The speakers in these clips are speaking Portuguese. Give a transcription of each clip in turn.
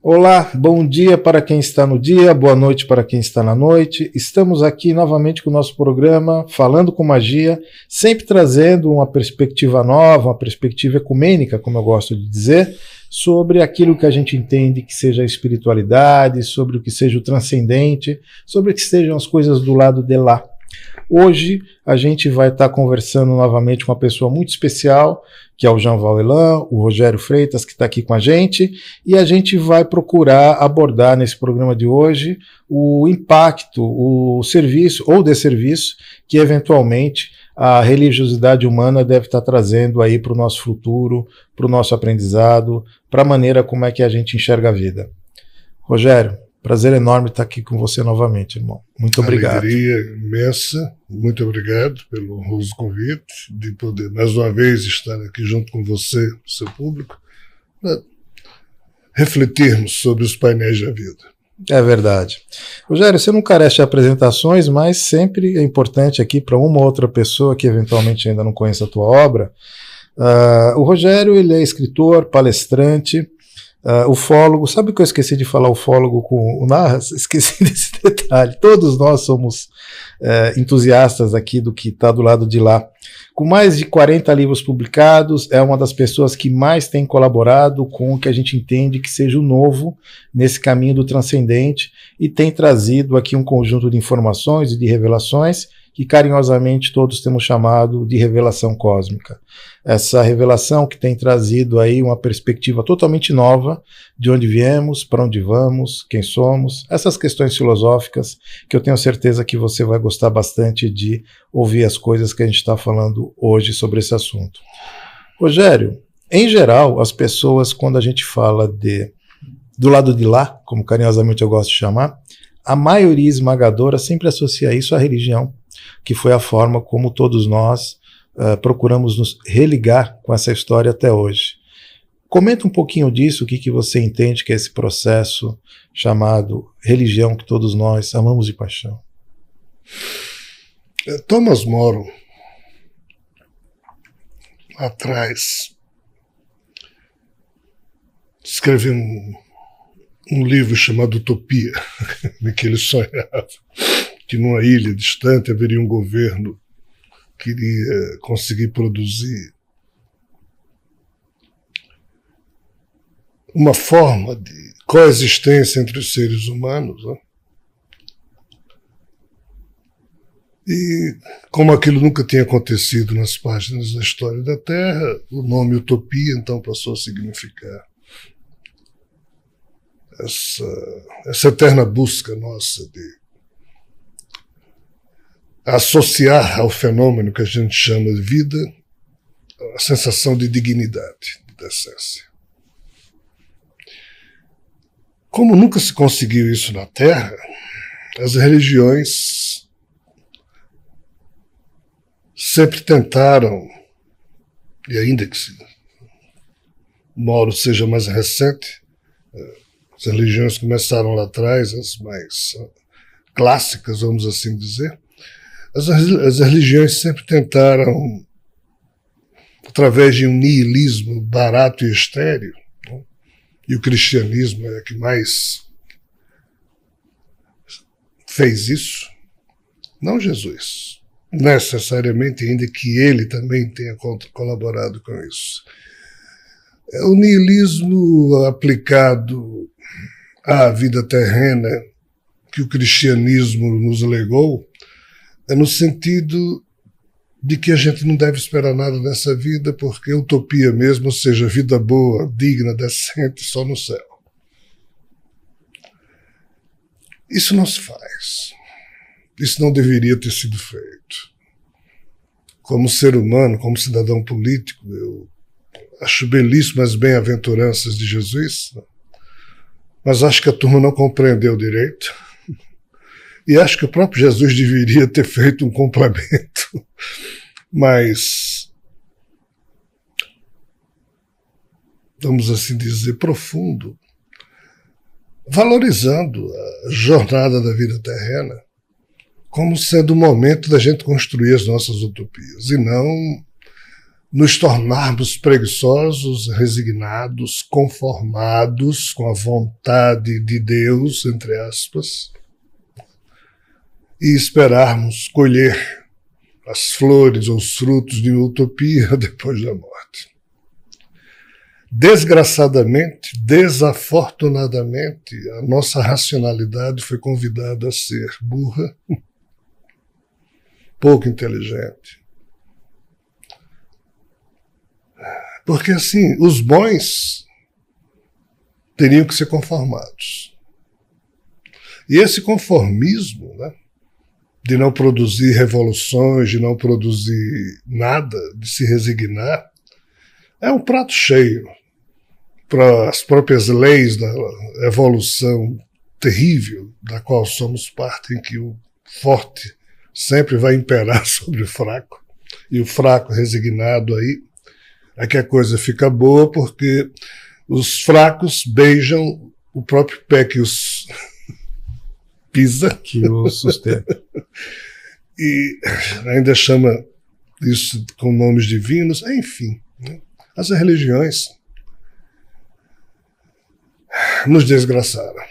Olá, bom dia para quem está no dia, boa noite para quem está na noite. Estamos aqui novamente com o nosso programa Falando com Magia, sempre trazendo uma perspectiva nova, uma perspectiva ecumênica, como eu gosto de dizer, sobre aquilo que a gente entende que seja a espiritualidade, sobre o que seja o transcendente, sobre o que sejam as coisas do lado de lá. Hoje a gente vai estar conversando novamente com uma pessoa muito especial, que é o Jean Vallelan, o Rogério Freitas, que está aqui com a gente, e a gente vai procurar abordar nesse programa de hoje o impacto, o serviço ou desserviço que eventualmente a religiosidade humana deve estar trazendo aí para o nosso futuro, para o nosso aprendizado, para a maneira como é que a gente enxerga a vida. Rogério, prazer enorme estar aqui com você novamente, irmão. Muito obrigado. Alegria imensa. Muito obrigado pelo honroso convite de poder mais uma vez estar aqui junto com você, seu público, para refletirmos sobre os painéis da vida. É verdade. Rogério, você não carece de apresentações, mas sempre é importante aqui para uma ou outra pessoa que eventualmente ainda não conhece a tua obra. O Rogério, ele é escritor, palestrante, ufólogo. Sabe que eu esqueci de falar ufólogo com o Narras? Esqueci desse detalhe. Todos nós somos entusiastas aqui do que está do lado de lá. Com mais de 40 livros publicados, é uma das pessoas que mais tem colaborado com o que a gente entende que seja o novo nesse caminho do transcendente e tem trazido aqui um conjunto de informações e de revelações que carinhosamente todos temos chamado de revelação cósmica. Essa revelação que tem trazido aí uma perspectiva totalmente nova de onde viemos, para onde vamos, quem somos, essas questões filosóficas que eu tenho certeza que você vai gostar bastante de ouvir as coisas que a gente está falando hoje sobre esse assunto. Rogério, em geral, as pessoas, quando a gente fala do lado de lá, como carinhosamente eu gosto de chamar, a maioria esmagadora sempre associa isso à religião, que foi a forma como todos nós procuramos nos religar com essa história até hoje. Comenta um pouquinho disso, o que você entende que é esse processo chamado religião que todos nós amamos de paixão. Thomas More, lá atrás, escreveu um livro chamado Utopia, em que ele sonhava que numa ilha distante haveria um governo que iria conseguir produzir uma forma de coexistência entre os seres humanos, né? E como aquilo nunca tinha acontecido nas páginas da história da Terra, o nome Utopia então passou a significar essa eterna busca nossa de associar ao fenômeno que a gente chama de vida a sensação de dignidade, de decência. Como nunca se conseguiu isso na Terra, as religiões sempre tentaram, e ainda que o Mauro seja mais recente, as religiões começaram lá atrás, as mais clássicas, vamos assim dizer. As religiões sempre tentaram, através de um niilismo barato e estéril, né? E o cristianismo é a que mais fez isso, não Jesus, necessariamente, ainda que ele também tenha colaborado com isso. É o niilismo aplicado à vida terrena que o cristianismo nos legou, é no sentido de que a gente não deve esperar nada nessa vida, porque utopia mesmo, ou seja, vida boa, digna, decente, só no céu. Isso não se faz. Isso não deveria ter sido feito. Como ser humano, como cidadão político, eu acho belíssimas as bem-aventuranças de Jesus, né? mas acho que a turma não compreendeu direito. E acho que o próprio Jesus deveria ter feito um complemento, mas, vamos assim dizer, profundo, valorizando a jornada da vida terrena como sendo o momento da gente construir as nossas utopias, e não nos tornarmos preguiçosos, resignados, conformados com a vontade de Deus, entre aspas, e esperarmos colher as flores ou os frutos de uma utopia depois da morte. Desgraçadamente, desafortunadamente, a nossa racionalidade foi convidada a ser burra, pouco inteligente. Porque, assim, os bons teriam que ser conformados. E esse conformismo, né, de não produzir revoluções, de não produzir nada, de se resignar, é um prato cheio para as próprias leis da evolução terrível da qual somos parte, em que o forte sempre vai imperar sobre o fraco, e o fraco resignado aí, é que a coisa fica boa, porque os fracos beijam o próprio pé que os pisa, que o sustenta. E ainda chama isso com nomes divinos, enfim. Né? As religiões nos desgraçaram,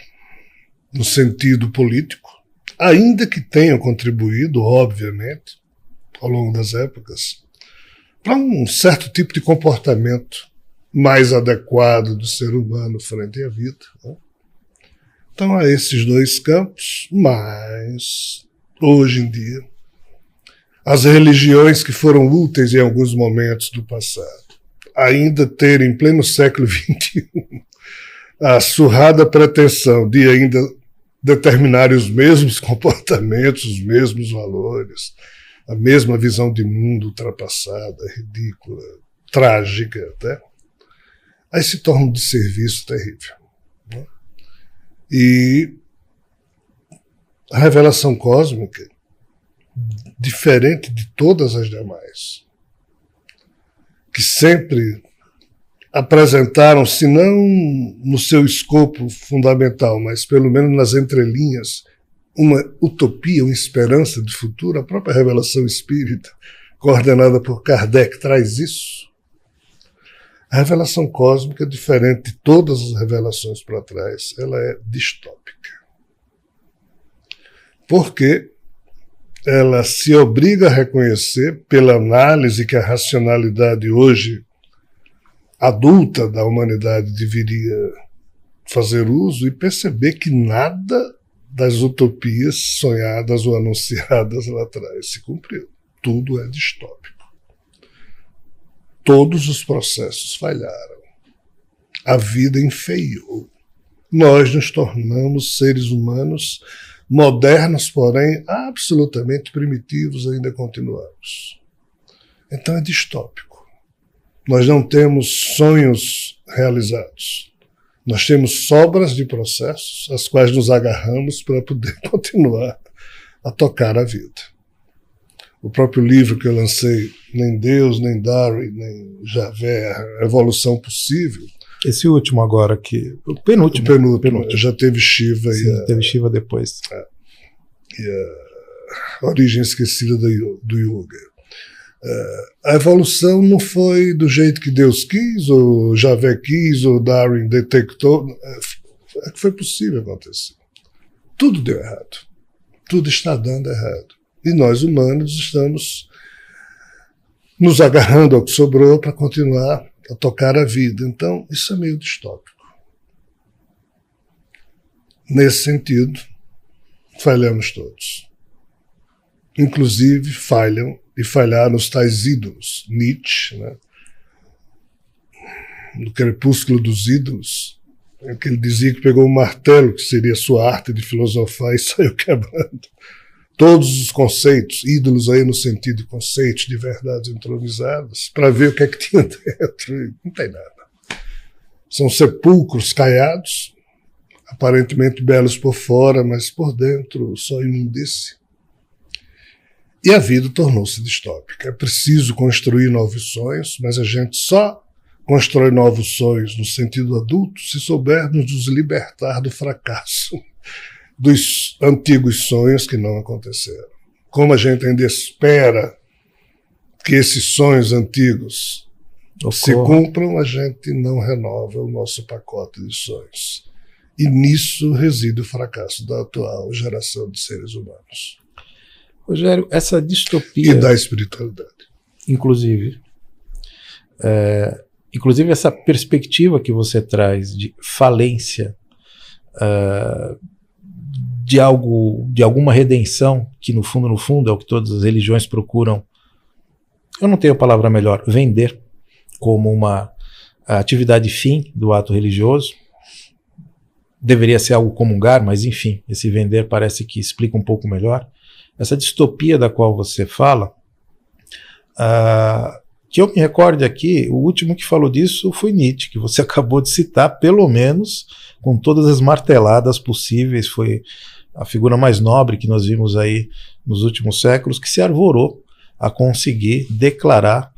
no sentido político, ainda que tenham contribuído, obviamente, ao longo das épocas, para um certo tipo de comportamento mais adequado do ser humano frente à vida. Né? Então, há esses dois campos, mas, hoje em dia, as religiões que foram úteis em alguns momentos do passado, ainda terem, em pleno século XXI, a surrada pretensão de ainda determinarem os mesmos comportamentos, os mesmos valores, a mesma visão de mundo ultrapassada, ridícula, trágica até, aí se torna um desserviço terrível. Né? E a revelação cósmica, diferente de todas as demais, que sempre apresentaram, se não no seu escopo fundamental, mas pelo menos nas entrelinhas, uma utopia, uma esperança de futuro, a própria revelação espírita, coordenada por Kardec, traz isso. A revelação cósmica, diferente de todas as revelações para trás, ela é distópica. Porque ela se obriga a reconhecer, pela análise que a racionalidade hoje adulta da humanidade deveria fazer uso, e perceber que nada das utopias sonhadas ou anunciadas lá atrás se cumpriu. Tudo é distópico. Todos os processos falharam. A vida enfeiou. Nós nos tornamos seres humanos modernos, porém absolutamente primitivos, ainda continuamos. Então é distópico. Nós não temos sonhos realizados. Nós temos sobras de processos, às quais nos agarramos para poder continuar a tocar a vida. O próprio livro que eu lancei, Nem Deus, nem Darwin, nem Javé, A Evolução Possível. Esse último agora, o penúltimo. O penúltimo. Já teve Shiva. Sim, teve Shiva depois. E a Origem Esquecida do Yoga. A evolução não foi do jeito que Deus quis, ou Javé quis, ou Darwin detectou. É que foi possível acontecer. Tudo deu errado. Tudo está dando errado. E nós, humanos, estamos nos agarrando ao que sobrou para continuar a tocar a vida. Então, isso é meio distópico. Nesse sentido, falhamos todos. Inclusive, falharam os tais ídolos. Nietzsche, né? No Crepúsculo dos Ídolos, em que ele dizia que pegou um martelo, que seria sua arte de filosofar, e saiu quebrando todos os conceitos, ídolos aí no sentido de conceitos, de verdades entronizadas, para ver o que é que tinha dentro. Não tem nada. São sepulcros caiados, aparentemente belos por fora, mas por dentro só imundice. E a vida tornou-se distópica. É preciso construir novos sonhos, mas a gente só constrói novos sonhos no sentido adulto se soubermos nos libertar do fracasso dos antigos sonhos que não aconteceram. Como a gente ainda espera que esses sonhos antigos se cumpram, a gente não renova o nosso pacote de sonhos. E nisso reside o fracasso da atual geração de seres humanos. Rogério, essa distopia... E da espiritualidade. Inclusive essa perspectiva que você traz de falência, de alguma redenção, que no fundo é o que todas as religiões procuram, eu não tenho a palavra melhor, vender como uma atividade fim do ato religioso. Deveria ser algo comungar, mas enfim, esse vender parece que explica um pouco melhor. Essa distopia da qual você fala, que eu me recorde aqui, o último que falou disso foi Nietzsche, que você acabou de citar, pelo menos com todas as marteladas possíveis, foi a figura mais nobre que nós vimos aí nos últimos séculos, que se arvorou a conseguir declarar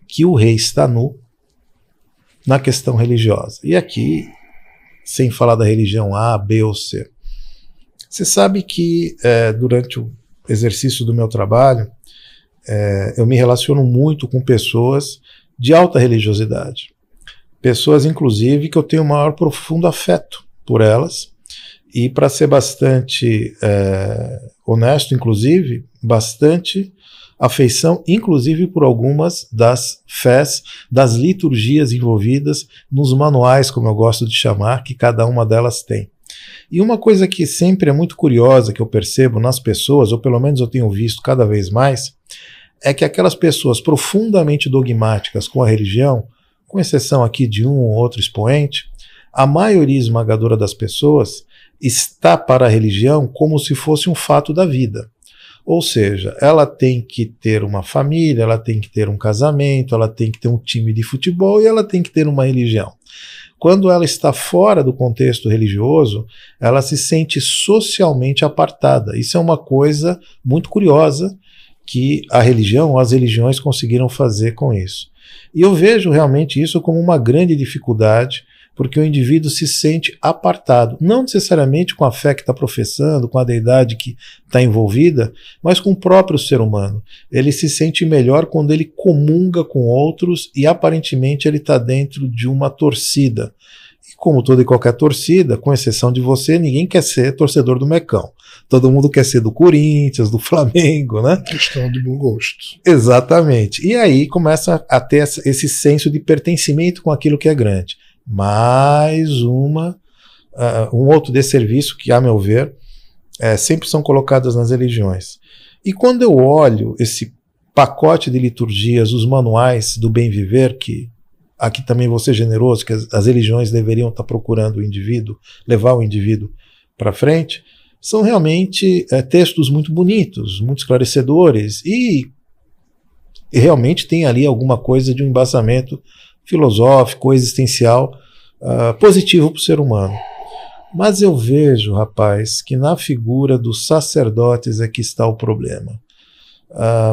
que o rei está nu na questão religiosa. E aqui, sem falar da religião A, B ou C. Você sabe que durante o exercício do meu trabalho, eu me relaciono muito com pessoas de alta religiosidade. Pessoas, inclusive, que eu tenho o maior profundo afeto por elas. E, para ser bastante honesto, inclusive, bastante afeição, inclusive por algumas das fés, das liturgias envolvidas nos manuais, como eu gosto de chamar, que cada uma delas tem. E uma coisa que sempre é muito curiosa, que eu percebo nas pessoas, ou pelo menos eu tenho visto cada vez mais, é que aquelas pessoas profundamente dogmáticas com a religião, com exceção aqui de um ou outro expoente, a maioria esmagadora das pessoas está para a religião como se fosse um fato da vida. Ou seja, ela tem que ter uma família, ela tem que ter um casamento, ela tem que ter um time de futebol e ela tem que ter uma religião. Quando ela está fora do contexto religioso, ela se sente socialmente apartada. Isso é uma coisa muito curiosa que a religião, as religiões conseguiram fazer com isso. E eu vejo realmente isso como uma grande dificuldade, porque o indivíduo se sente apartado, não necessariamente com a fé que está professando, com a deidade que está envolvida, mas com o próprio ser humano. Ele se sente melhor quando ele comunga com outros e aparentemente ele está dentro de uma torcida. E como toda e qualquer torcida, com exceção de você, ninguém quer ser torcedor do Mecão. Todo mundo quer ser do Corinthians, do Flamengo, né? Questão de bom gosto. Exatamente. E aí começa a ter esse senso de pertencimento com aquilo que é grande. Mais um outro desserviço que, a meu ver, sempre são colocadas nas religiões. E quando eu olho esse pacote de liturgias, os manuais do bem viver, que aqui também vou ser generoso, que as religiões deveriam estar procurando o indivíduo, levar o indivíduo para frente, são realmente textos muito bonitos, muito esclarecedores e realmente tem ali alguma coisa de um embasamento filosófico, existencial, positivo para o ser humano. Mas eu vejo, rapaz, que na figura dos sacerdotes é que está o problema.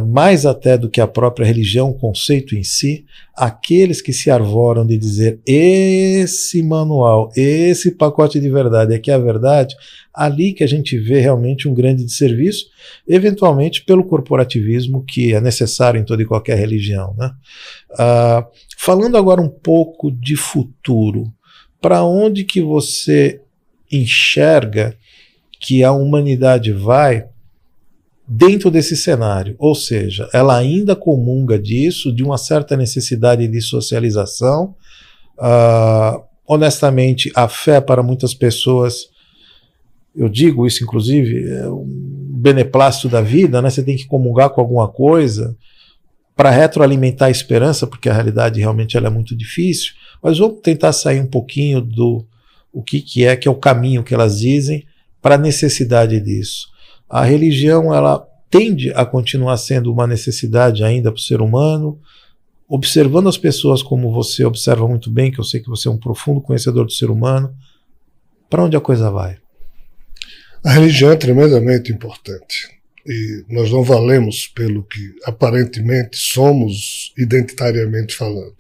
Mais até do que a própria religião, o conceito em si, aqueles que se arvoram de dizer esse manual, esse pacote de verdade, aqui é a verdade, ali que a gente vê realmente um grande desserviço, eventualmente pelo corporativismo que é necessário em toda e qualquer religião, né? Falando agora um pouco de futuro, para onde que você enxerga que a humanidade vai dentro desse cenário? Ou seja, ela ainda comunga disso, de uma certa necessidade de socialização. Honestamente, a fé para muitas pessoas, eu digo isso inclusive, é um beneplácito da vida, né? Você tem que comungar com alguma coisa para retroalimentar a esperança, porque a realidade realmente ela é muito difícil, mas vamos tentar sair um pouquinho do que é o caminho que elas dizem para a necessidade disso. A religião ela tende a continuar sendo uma necessidade ainda para o ser humano, observando as pessoas como você observa muito bem, que eu sei que você é um profundo conhecedor do ser humano, Para onde a coisa vai? A religião é tremendamente importante. E nós não valemos pelo que aparentemente somos identitariamente falando.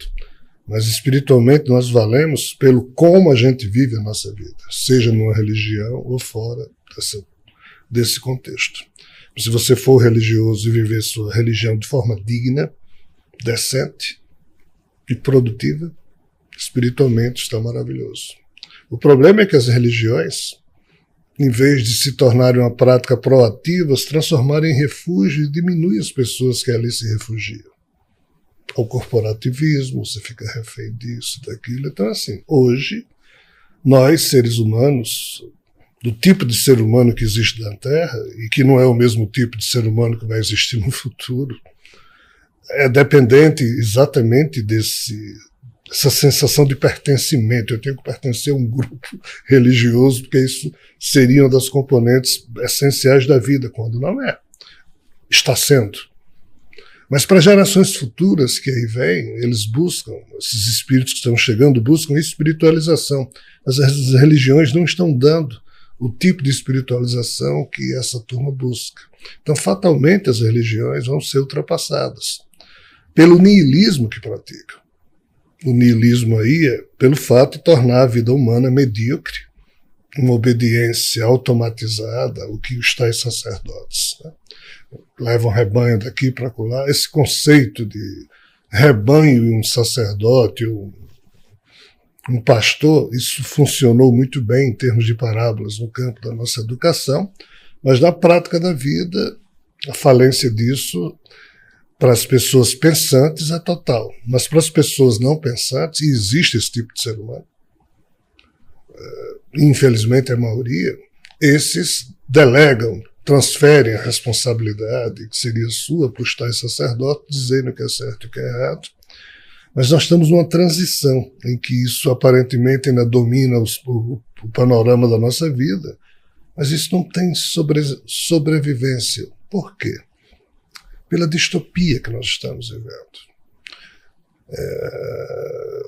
Mas espiritualmente nós valemos pelo como a gente vive a nossa vida, seja numa religião ou fora desse contexto. Se você for religioso e viver sua religião de forma digna, decente e produtiva, espiritualmente está maravilhoso. O problema é que as religiões, em vez de se tornarem uma prática proativa, se transformarem em refúgio e diminuem as pessoas que ali se refugiam. O corporativismo, você fica refém disso, daquilo. Então, assim, hoje, nós, seres humanos, do tipo de ser humano que existe na Terra, e que não é o mesmo tipo de ser humano que vai existir no futuro, é dependente exatamente dessa sensação de pertencimento. Eu tenho que pertencer a um grupo religioso, porque isso seria uma das componentes essenciais da vida, quando não é. Está sendo. Mas para gerações futuras que aí vêm, eles buscam, esses espíritos que estão chegando, buscam espiritualização. Mas as religiões não estão dando o tipo de espiritualização que essa turma busca. Então, fatalmente, as religiões vão ser ultrapassadas pelo niilismo que praticam. O niilismo aí é pelo fato de tornar a vida humana medíocre, uma obediência automatizada ao que os tais sacerdotes, né? Levam rebanho daqui para lá. Esse conceito de rebanho e um sacerdote, um pastor, isso funcionou muito bem em termos de parábolas no campo da nossa educação, mas na prática da vida, a falência disso para as pessoas pensantes é total. Mas para as pessoas não pensantes, e existe esse tipo de ser humano, infelizmente a maioria, esses delegam, transferem a responsabilidade, que seria sua, para os tais sacerdotes, dizendo o que é certo e o que é errado. Mas nós estamos numa transição em que isso aparentemente ainda domina o panorama da nossa vida, mas isso não tem sobrevivência. Por quê? Pela distopia que nós estamos vivendo.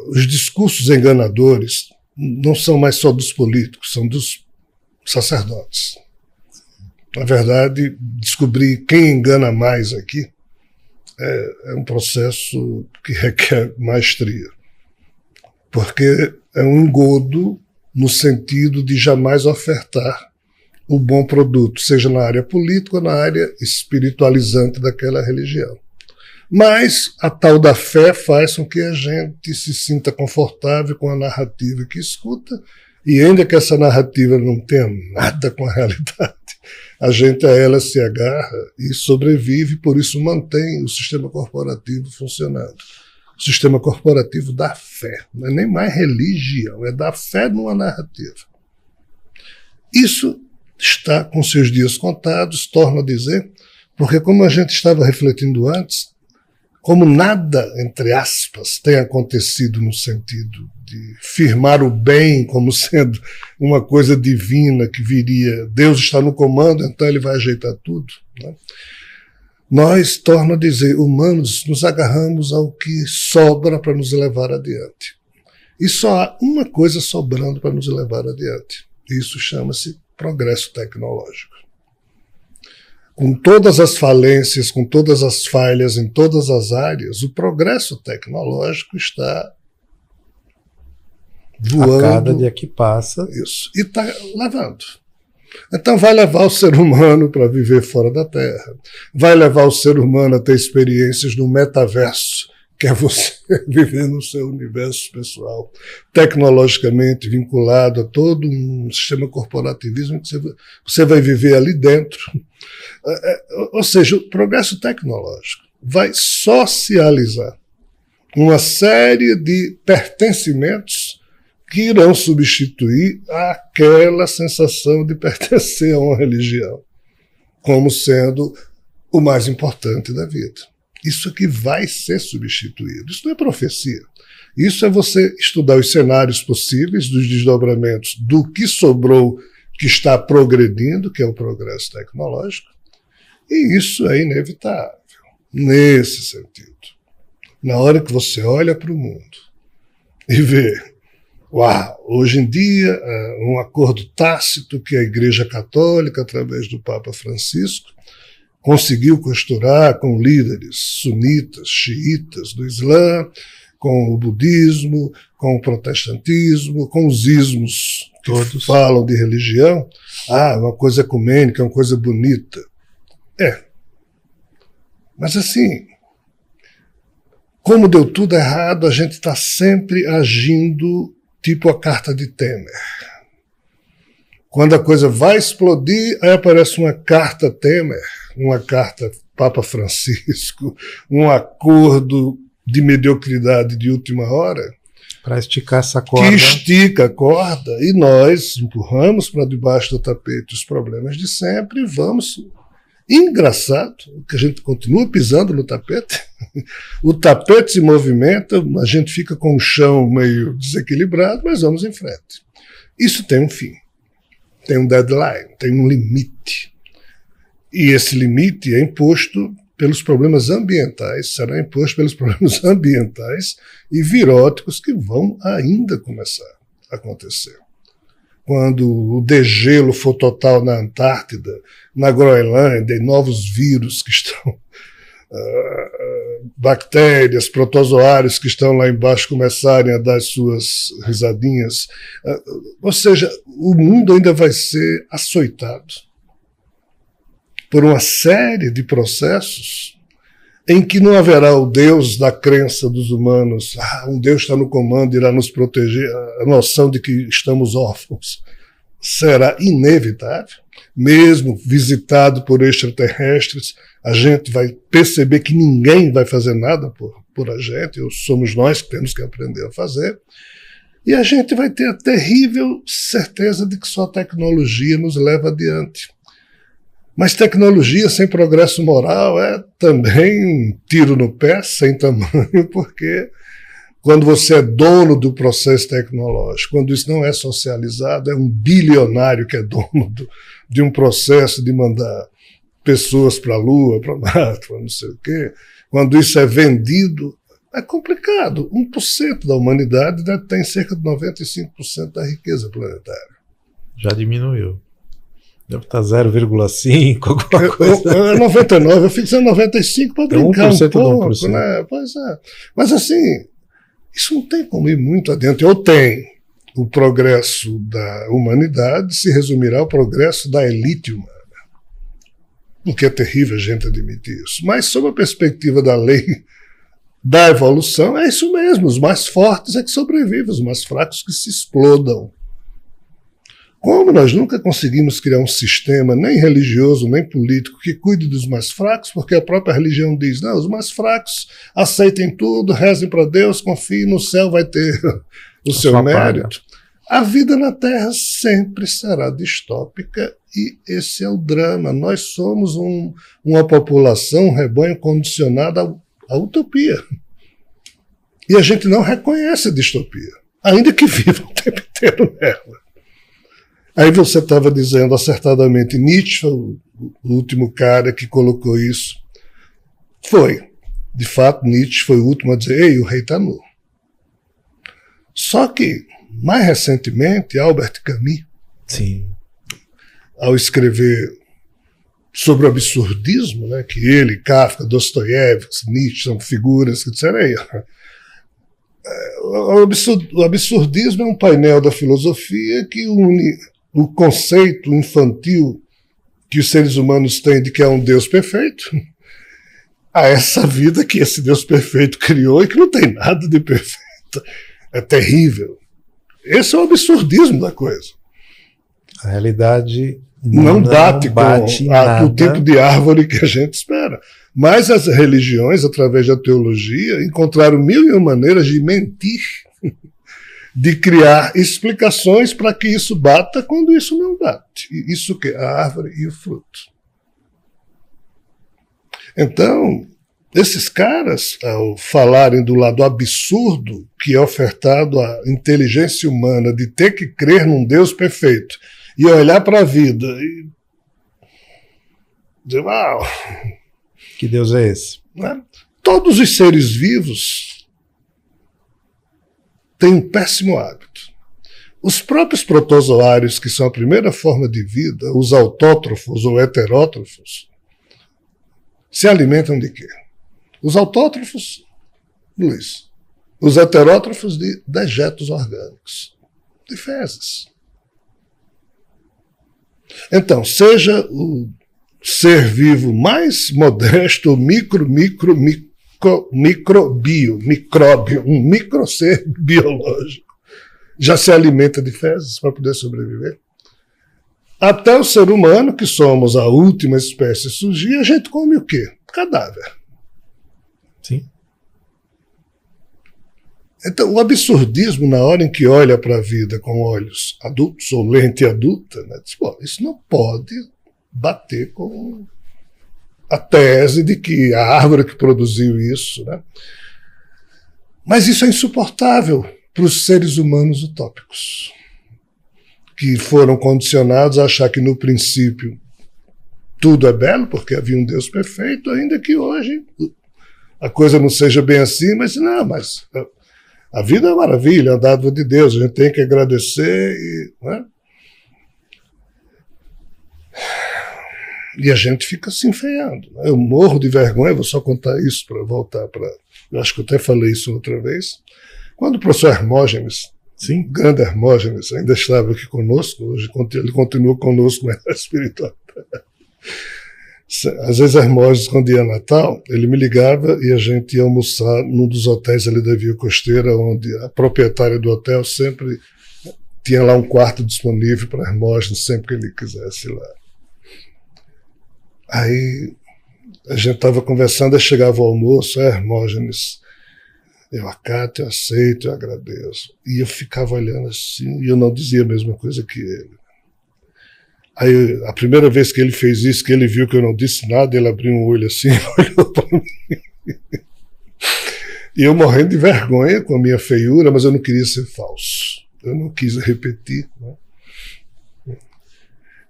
Os discursos enganadores não são mais só dos políticos, são dos sacerdotes. Na verdade, descobrir quem engana mais aqui é um processo que requer maestria. Porque é um engodo no sentido de jamais ofertar o bom produto, seja na área política ou na área espiritualizante daquela religião. Mas a tal da fé faz com que a gente se sinta confortável com a narrativa que escuta, e ainda que essa narrativa não tenha nada com a realidade, a gente a ela se agarra e sobrevive, por isso mantém o sistema corporativo funcionando. O sistema corporativo da fé, não é nem mais religião, é da fé numa narrativa. Isso está com seus dias contados, torno a dizer, porque como a gente estava refletindo antes, como nada, entre aspas, tem acontecido no sentido de firmar o bem como sendo uma coisa divina que viria, Deus está no comando, então ele vai ajeitar tudo, né? Nós, torno a dizer, humanos, nos agarramos ao que sobra para nos levar adiante. E só há uma coisa sobrando para nos levar adiante. Isso chama-se progresso tecnológico. Com todas as falências, com todas as falhas em todas as áreas, o progresso tecnológico está voando. A cada dia que passa. Isso. E está levando. Então vai levar o ser humano para viver fora da Terra. Vai levar o ser humano a ter experiências no metaverso, que é você viver no seu universo pessoal, tecnologicamente vinculado a todo um sistema corporativismo que você vai viver ali dentro. Ou seja, o progresso tecnológico vai socializar uma série de pertencimentos que irão substituir aquela sensação de pertencer a uma religião como sendo o mais importante da vida. Isso aqui vai ser substituído. Isso não é profecia. Isso é você estudar os cenários possíveis dos desdobramentos do que sobrou, que está progredindo, que é o progresso tecnológico, e isso é inevitável, nesse sentido. Na hora que você olha para o mundo e vê Uau! Hoje em dia, um acordo tácito que a Igreja Católica, através do Papa Francisco, conseguiu costurar com líderes sunitas, xiitas do Islã, com o budismo, com o protestantismo, com os ismos que todos falam de religião. Uma coisa ecumênica, uma coisa bonita. Mas assim, como deu tudo errado, a gente está sempre agindo tipo a carta de Temer. Quando a coisa vai explodir, aí aparece uma carta Temer, uma carta Papa Francisco, um acordo de mediocridade de última hora. Para esticar essa corda. Que estica a corda e nós empurramos para debaixo do tapete os problemas de sempre e vamos. Engraçado que a gente continua pisando no tapete. O tapete se movimenta, a gente fica com o chão meio desequilibrado, mas vamos em frente. Isso tem um fim, tem um deadline, tem um limite. E esse limite é imposto pelos problemas ambientais, será imposto pelos problemas ambientais e viróticos que vão ainda começar a acontecer. Quando o degelo for total na Antártida, na Groenlândia, e novos vírus que estão, bactérias, protozoários que estão lá embaixo começarem a dar suas risadinhas, ou seja, o mundo ainda vai ser açoitado por uma série de processos em que não haverá o Deus da crença dos humanos, um Deus está no comando, irá nos proteger, a noção de que estamos órfãos será inevitável, mesmo visitado por extraterrestres, a gente vai perceber que ninguém vai fazer nada por a gente, somos nós que temos que aprender a fazer, e a gente vai ter a terrível certeza de que só a tecnologia nos leva adiante. Mas tecnologia sem progresso moral é também um tiro no pé, sem tamanho, porque quando você é dono do processo tecnológico, quando isso não é socializado, é um bilionário que é dono de um processo de mandar pessoas para a Lua, para Marte, para não sei o quê, quando isso é vendido, é complicado. 1% da humanidade tem cerca de 95% da riqueza planetária. Já diminuiu. Deve estar 0,5, alguma coisa. 99, eu fiz dizendo 95 para brincar um pouco, né? Pois é. Mas assim, isso não tem como ir muito adiante. Ou tem o progresso da humanidade, se resumirá ao progresso da elite humana. O que é terrível a gente admitir isso. Mas sob a perspectiva da lei da evolução, é isso mesmo. Os mais fortes é que sobrevivem, os mais fracos que se explodam. Como nós nunca conseguimos criar um sistema, nem religioso, nem político, que cuide dos mais fracos, porque a própria religião diz, não, os mais fracos aceitem tudo, rezem para Deus, confiem no céu, vai ter o seu mérito. A vida na Terra sempre será distópica e esse é o drama. Nós somos uma população, um rebanho condicionado à utopia. E a gente não reconhece a distopia, ainda que viva o tempo inteiro nela. Aí você estava dizendo acertadamente, Nietzsche foi o último cara que colocou isso. Foi. De fato, Nietzsche foi o último a dizer, ei, o rei está nu. Só que, mais recentemente, Albert Camus, sim, ao escrever sobre o absurdismo, né, que ele, Kafka, Dostoiévski, Nietzsche são figuras que disseram, ei, o absurdismo é um painel da filosofia que une o conceito infantil que os seres humanos têm de que é um Deus perfeito a essa vida que esse Deus perfeito criou e que não tem nada de perfeito. É terrível. Esse é o absurdismo da coisa. A realidade não bate com o tipo de árvore que a gente espera. Mas as religiões, através da teologia, encontraram 1001 maneiras de mentir, de criar explicações para que isso bata quando isso não bate. Isso que é a árvore e o fruto. Então, esses caras, ao falarem do lado absurdo que é ofertado à inteligência humana de ter que crer num Deus perfeito e olhar para a vida e dizer, uau, que Deus é esse? Né? Todos os seres vivos têm um péssimo hábito. Os próprios protozoários, que são a primeira forma de vida, os autótrofos ou heterótrofos, se alimentam de quê? Os autótrofos, Luiz, os heterótrofos de dejetos orgânicos, de fezes. Então, seja o ser vivo mais modesto, micróbio, um microser biológico, já se alimenta de fezes para poder sobreviver. Até o ser humano, que somos a última espécie a surgir, a gente come o quê? Cadáver. Sim. Então, o absurdismo, na hora em que olha para a vida com olhos adultos ou lente adulta, né, diz, pô, isso não pode bater com a tese de que a árvore que produziu isso. Né? Mas isso é insuportável para os seres humanos utópicos, que foram condicionados a achar que no princípio tudo é belo, porque havia um Deus perfeito, ainda que hoje a coisa não seja bem assim, mas não, mas a vida é uma maravilha, é uma dádiva de Deus, a gente tem que agradecer. Né? E a gente fica se enfeiando. Né? Eu morro de vergonha, vou só contar isso para voltar para... Eu acho que eu até falei isso outra vez. Quando o professor Hermógenes, sim, grande Hermógenes, ainda estava aqui conosco, hoje ele continua conosco na espiritual. Às vezes Hermógenes, quando ia Natal, ele me ligava e a gente ia almoçar num dos hotéis ali da Via Costeira, onde a proprietária do hotel sempre tinha lá um quarto disponível para Hermógenes, sempre que ele quisesse ir lá. Aí a gente estava conversando, aí chegava o almoço, Hermógenes, eu acato, eu aceito, eu agradeço. E eu ficava olhando assim, e eu não dizia a mesma coisa que ele. Aí, a primeira vez que ele fez isso, que ele viu que eu não disse nada, ele abriu um olho assim e olhou para mim. E eu morrendo de vergonha com a minha feiura, mas eu não queria ser falso. Eu não quis repetir. Né?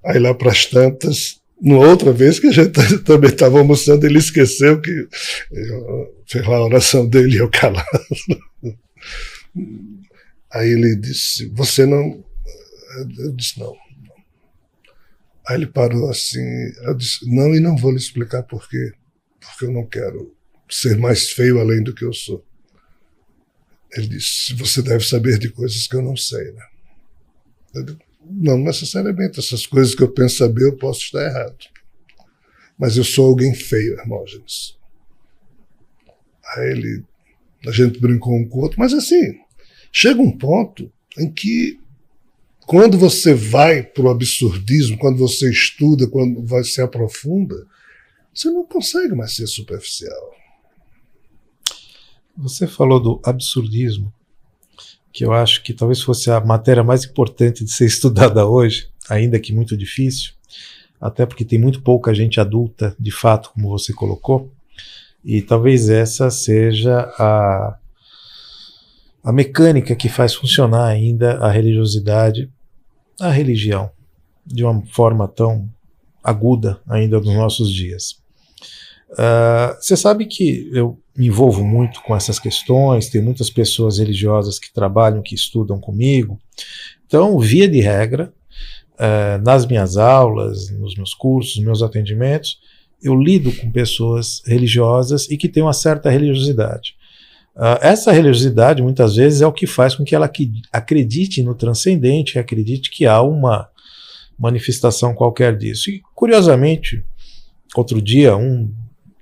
Aí lá para as tantas, numa outra vez que a gente também estava almoçando, ele esqueceu que fez lá a oração dele e eu calado. Aí ele disse, você não... Eu disse, não. Aí ele parou assim, eu disse, não, e não vou lhe explicar por quê. Porque eu não quero ser mais feio além do que eu sou. Ele disse, você deve saber de coisas que eu não sei, né? Eu disse, não necessariamente, essas coisas que eu penso saber eu posso estar errado. Mas eu sou alguém feio, Hermógenes. Aí a gente brincou um com o outro, mas assim, chega um ponto em que quando você vai para o absurdismo, quando você estuda, quando você se aprofunda, você não consegue mais ser superficial. Você falou do absurdismo, que eu acho que talvez fosse a matéria mais importante de ser estudada hoje, ainda que muito difícil, até porque tem muito pouca gente adulta, de fato, como você colocou, e talvez essa seja a mecânica que faz funcionar ainda a religiosidade, a religião, de uma forma tão aguda ainda nos nossos dias. Você sabe que eu me envolvo muito com essas questões, tem muitas pessoas religiosas que trabalham, que estudam comigo, então, via de regra, nas minhas aulas, nos meus cursos, nos meus atendimentos, eu lido com pessoas religiosas e que têm uma certa religiosidade. Essa religiosidade, muitas vezes, é o que faz com que ela acredite no transcendente, acredite que há uma manifestação qualquer disso. E, curiosamente, outro dia,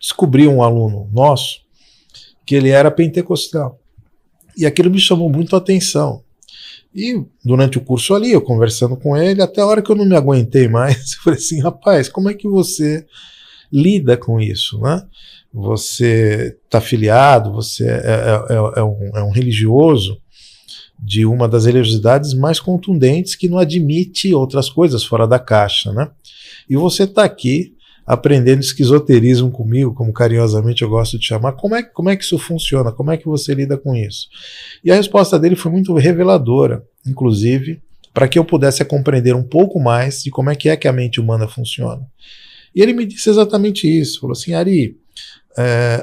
descobri um aluno nosso que ele era pentecostal. E aquilo me chamou muito a atenção. E, durante o curso ali, eu conversando com ele, até a hora que eu não me aguentei mais, eu falei assim, rapaz, como é que você lida com isso, né? Você está filiado, você é um religioso de uma das religiosidades mais contundentes que não admite outras coisas fora da caixa, né? E você está aqui aprendendo esquizoterismo comigo, como carinhosamente eu gosto de chamar. Como é que isso funciona? Como é que você lida com isso? E a resposta dele foi muito reveladora, inclusive, para que eu pudesse compreender um pouco mais de como é que a mente humana funciona. E ele me disse exatamente isso, falou assim, Ari,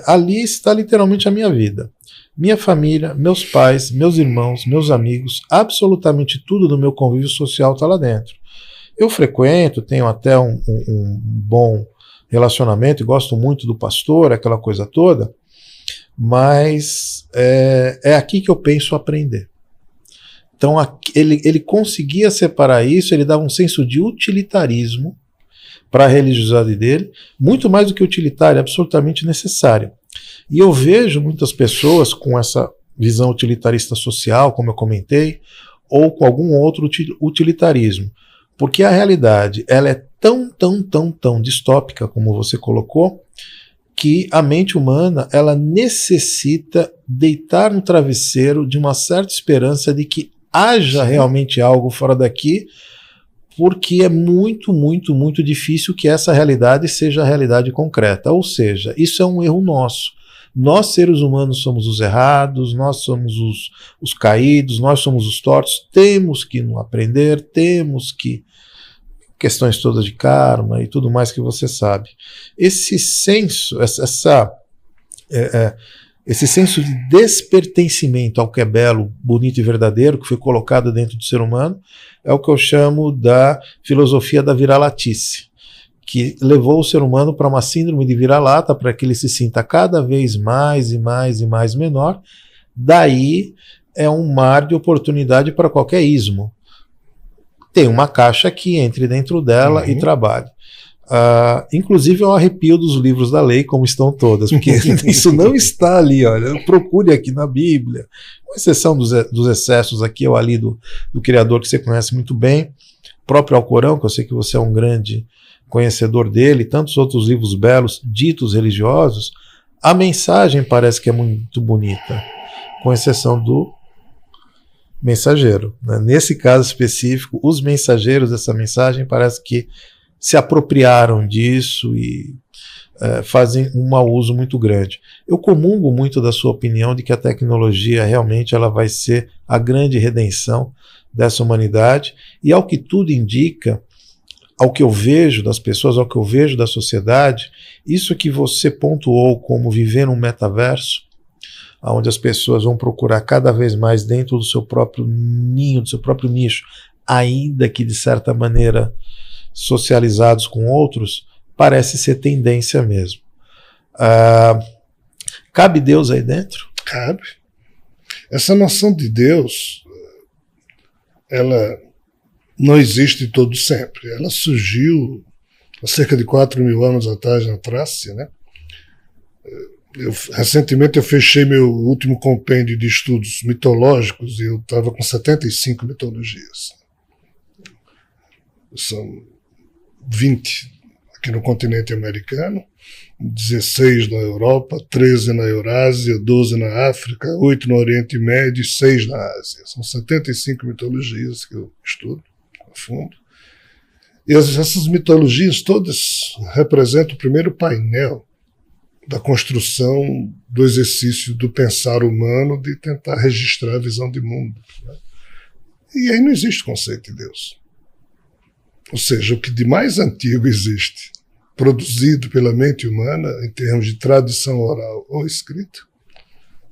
ali está literalmente a minha vida. Minha família, meus pais, meus irmãos, meus amigos, absolutamente tudo do meu convívio social está lá dentro. Eu frequento, tenho até um bom relacionamento e gosto muito do pastor, aquela coisa toda, mas é aqui que eu penso aprender. Então ele conseguia separar isso, ele dava um senso de utilitarismo para a religiosidade dele, muito mais do que utilitário, absolutamente necessário. E eu vejo muitas pessoas com essa visão utilitarista social, como eu comentei, ou com algum outro utilitarismo, porque a realidade ela é tão distópica, como você colocou, que a mente humana ela necessita deitar no travesseiro de uma certa esperança de que haja realmente algo fora daqui, porque é muito difícil que essa realidade seja a realidade concreta. Ou seja, isso é um erro nosso. Nós, seres humanos, somos os errados, nós somos os caídos, nós somos os tortos, temos que aprender, temos que... questões todas de karma e tudo mais que você sabe. Esse senso, esse senso de despertencimento ao que é belo, bonito e verdadeiro, que foi colocado dentro do ser humano, é o que eu chamo da filosofia da vira-latice, que levou o ser humano para uma síndrome de vira-lata, para que ele se sinta cada vez mais menor. Daí é um mar de oportunidade para qualquer ismo. Tem uma caixa aqui, entre dentro dela e trabalhe. Inclusive eu arrepio dos livros da lei, como estão todas, porque isso não está ali, olha. Procure aqui na Bíblia, com exceção dos excessos aqui ou ali do Criador, que você conhece muito bem, próprio Alcorão, que eu sei que você é um grande conhecedor dele, tantos outros livros belos, ditos religiosos, a mensagem parece que é muito bonita, com exceção do mensageiro. Nesse caso específico, os mensageiros dessa mensagem parece que se apropriaram disso e fazem um mau uso muito grande. Eu comungo muito da sua opinião de que a tecnologia realmente ela vai ser a grande redenção dessa humanidade, e ao que tudo indica, ao que eu vejo das pessoas, ao que eu vejo da sociedade, isso que você pontuou como viver um metaverso, onde as pessoas vão procurar cada vez mais dentro do seu próprio ninho, do seu próprio nicho, ainda que de certa maneira socializados com outros, parece ser tendência mesmo. Cabe Deus aí dentro? Cabe. Essa noção de Deus, ela não existe todo sempre. Ela surgiu há cerca de 4.000 anos atrás na Trácia, né? Recentemente eu fechei meu último compêndio de estudos mitológicos e eu estava com 75 mitologias. São 20 aqui no continente americano, 16 na Europa, 13 na Eurásia, 12 na África, 8 no Oriente Médio e 6 na Ásia. São 75 mitologias que eu estudo a fundo. E essas mitologias todas representam o primeiro painel da construção do exercício do pensar humano, de tentar registrar a visão de mundo, né? E aí não existe conceito de Deus. Ou seja, o que de mais antigo existe, produzido pela mente humana, em termos de tradição oral ou escrita,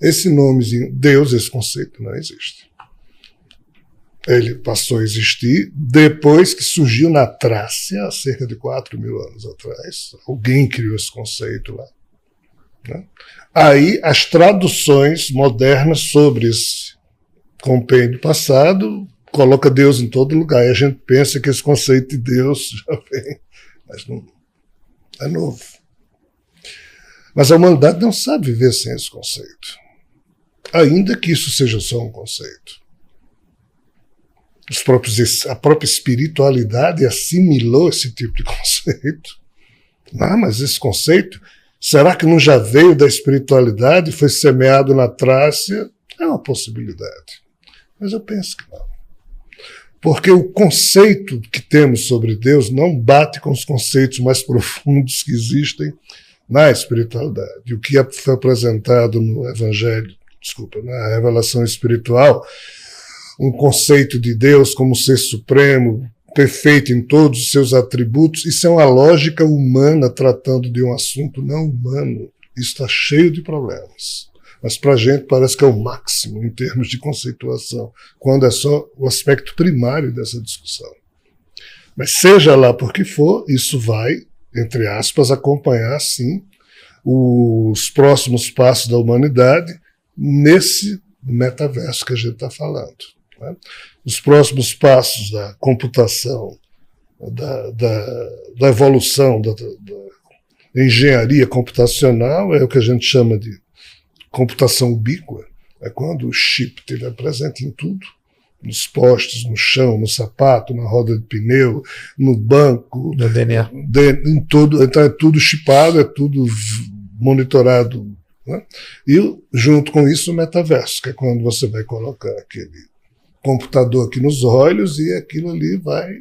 esse nomezinho, Deus, esse conceito não existe. Ele passou a existir depois que surgiu na Trácia, há cerca de 4.000 anos atrás. Alguém criou esse conceito lá, né? Aí as traduções modernas sobre esse compêndio passado coloca Deus em todo lugar, e a gente pensa que esse conceito de Deus já vem, mas não é novo. Mas a humanidade não sabe viver sem esse conceito, ainda que isso seja só um conceito. A própria espiritualidade assimilou esse tipo de conceito. Mas esse conceito, será que não já veio da espiritualidade e foi semeado na Trácia? É uma possibilidade, mas eu penso que não. Porque o conceito que temos sobre Deus não bate com os conceitos mais profundos que existem na espiritualidade. O que foi apresentado no Evangelho, na revelação espiritual, um conceito de Deus como ser supremo, perfeito em todos os seus atributos, isso é uma lógica humana tratando de um assunto não humano. Isso está cheio de problemas. Mas para a gente parece que é o máximo em termos de conceituação, quando é só o aspecto primário dessa discussão. Mas seja lá por que for, isso vai, entre aspas, acompanhar, sim, os próximos passos da humanidade nesse metaverso que a gente está falando. Né? Os próximos passos da computação, da evolução da engenharia computacional é o que a gente chama de computação ubíqua. É quando o chip estiver presente em tudo, nos postes, no chão, no sapato, na roda de pneu, no banco, no DNA. Em tudo. Então é tudo chipado, é tudo monitorado. Né? E junto com isso o metaverso, que é quando você vai colocar aquele computador aqui nos olhos e aquilo ali vai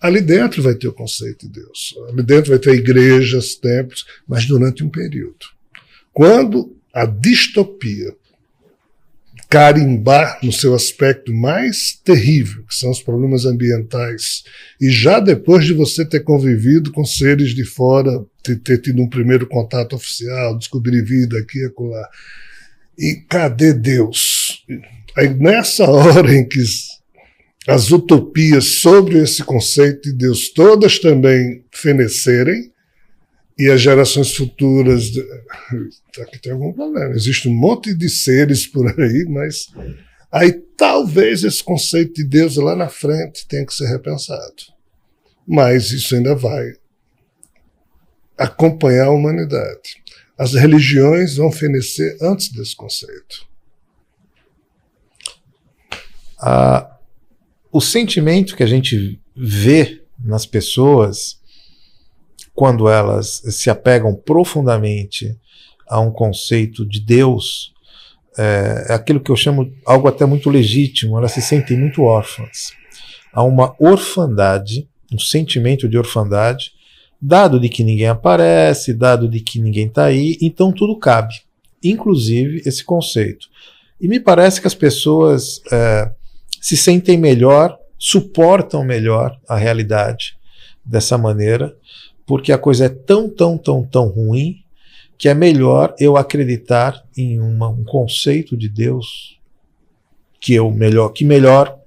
ali dentro vai ter o conceito de Deus, ali dentro vai ter igrejas, templos, mas durante um período. Quando a distopia carimbar no seu aspecto mais terrível, que são os problemas ambientais, e já depois de você ter convivido com seres de fora, ter tido um primeiro contato oficial, descobrir vida aqui e acolá, e cadê Deus? Aí nessa hora em que as utopias sobre esse conceito de Deus todas também fenecerem, e as gerações futuras... Aqui tem algum problema. Existe um monte de seres por aí, mas aí talvez esse conceito de Deus lá na frente tenha que ser repensado. Mas isso ainda vai acompanhar a humanidade. As religiões vão fenecer antes desse conceito. O sentimento que a gente vê nas pessoas quando elas se apegam profundamente a um conceito de Deus, é aquilo que eu chamo algo até muito legítimo, elas se sentem muito órfãs. Há uma orfandade, um sentimento de orfandade, dado de que ninguém aparece, dado de que ninguém está aí, então tudo cabe, inclusive esse conceito. E me parece que as pessoas se sentem melhor, suportam melhor a realidade dessa maneira, porque a coisa é tão ruim que é melhor eu acreditar em um conceito de Deus que melhor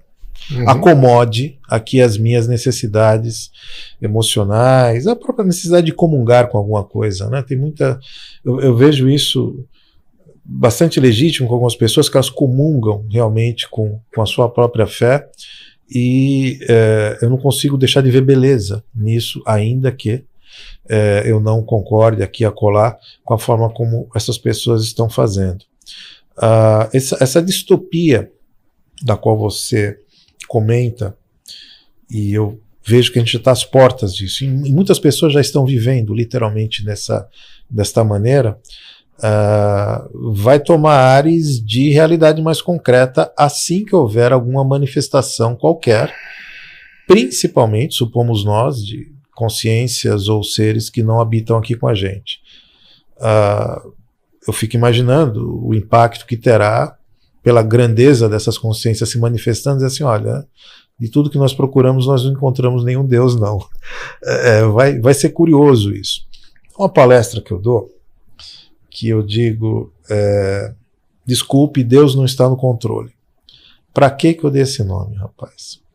acomode aqui as minhas necessidades emocionais, a própria necessidade de comungar com alguma coisa, né? Tem muita, eu vejo isso bastante legítimo com algumas pessoas que elas comungam realmente com a sua própria fé, e eu não consigo deixar de ver beleza nisso, ainda que eu não concorde aqui a colar com a forma como essas pessoas estão fazendo. Essa distopia da qual você comenta, e eu vejo que a gente está às portas disso, e muitas pessoas já estão vivendo literalmente desta maneira, vai tomar ares de realidade mais concreta assim que houver alguma manifestação qualquer, principalmente, supomos nós, de consciências ou seres que não habitam aqui com a gente. Eu fico imaginando o impacto que terá pela grandeza dessas consciências se manifestando, dizer assim, olha, de tudo que nós procuramos nós não encontramos nenhum Deus, não. Vai ser curioso isso. Uma palestra que eu dou, que eu digo, desculpe, Deus não está no controle. Para que eu dei esse nome, rapaz?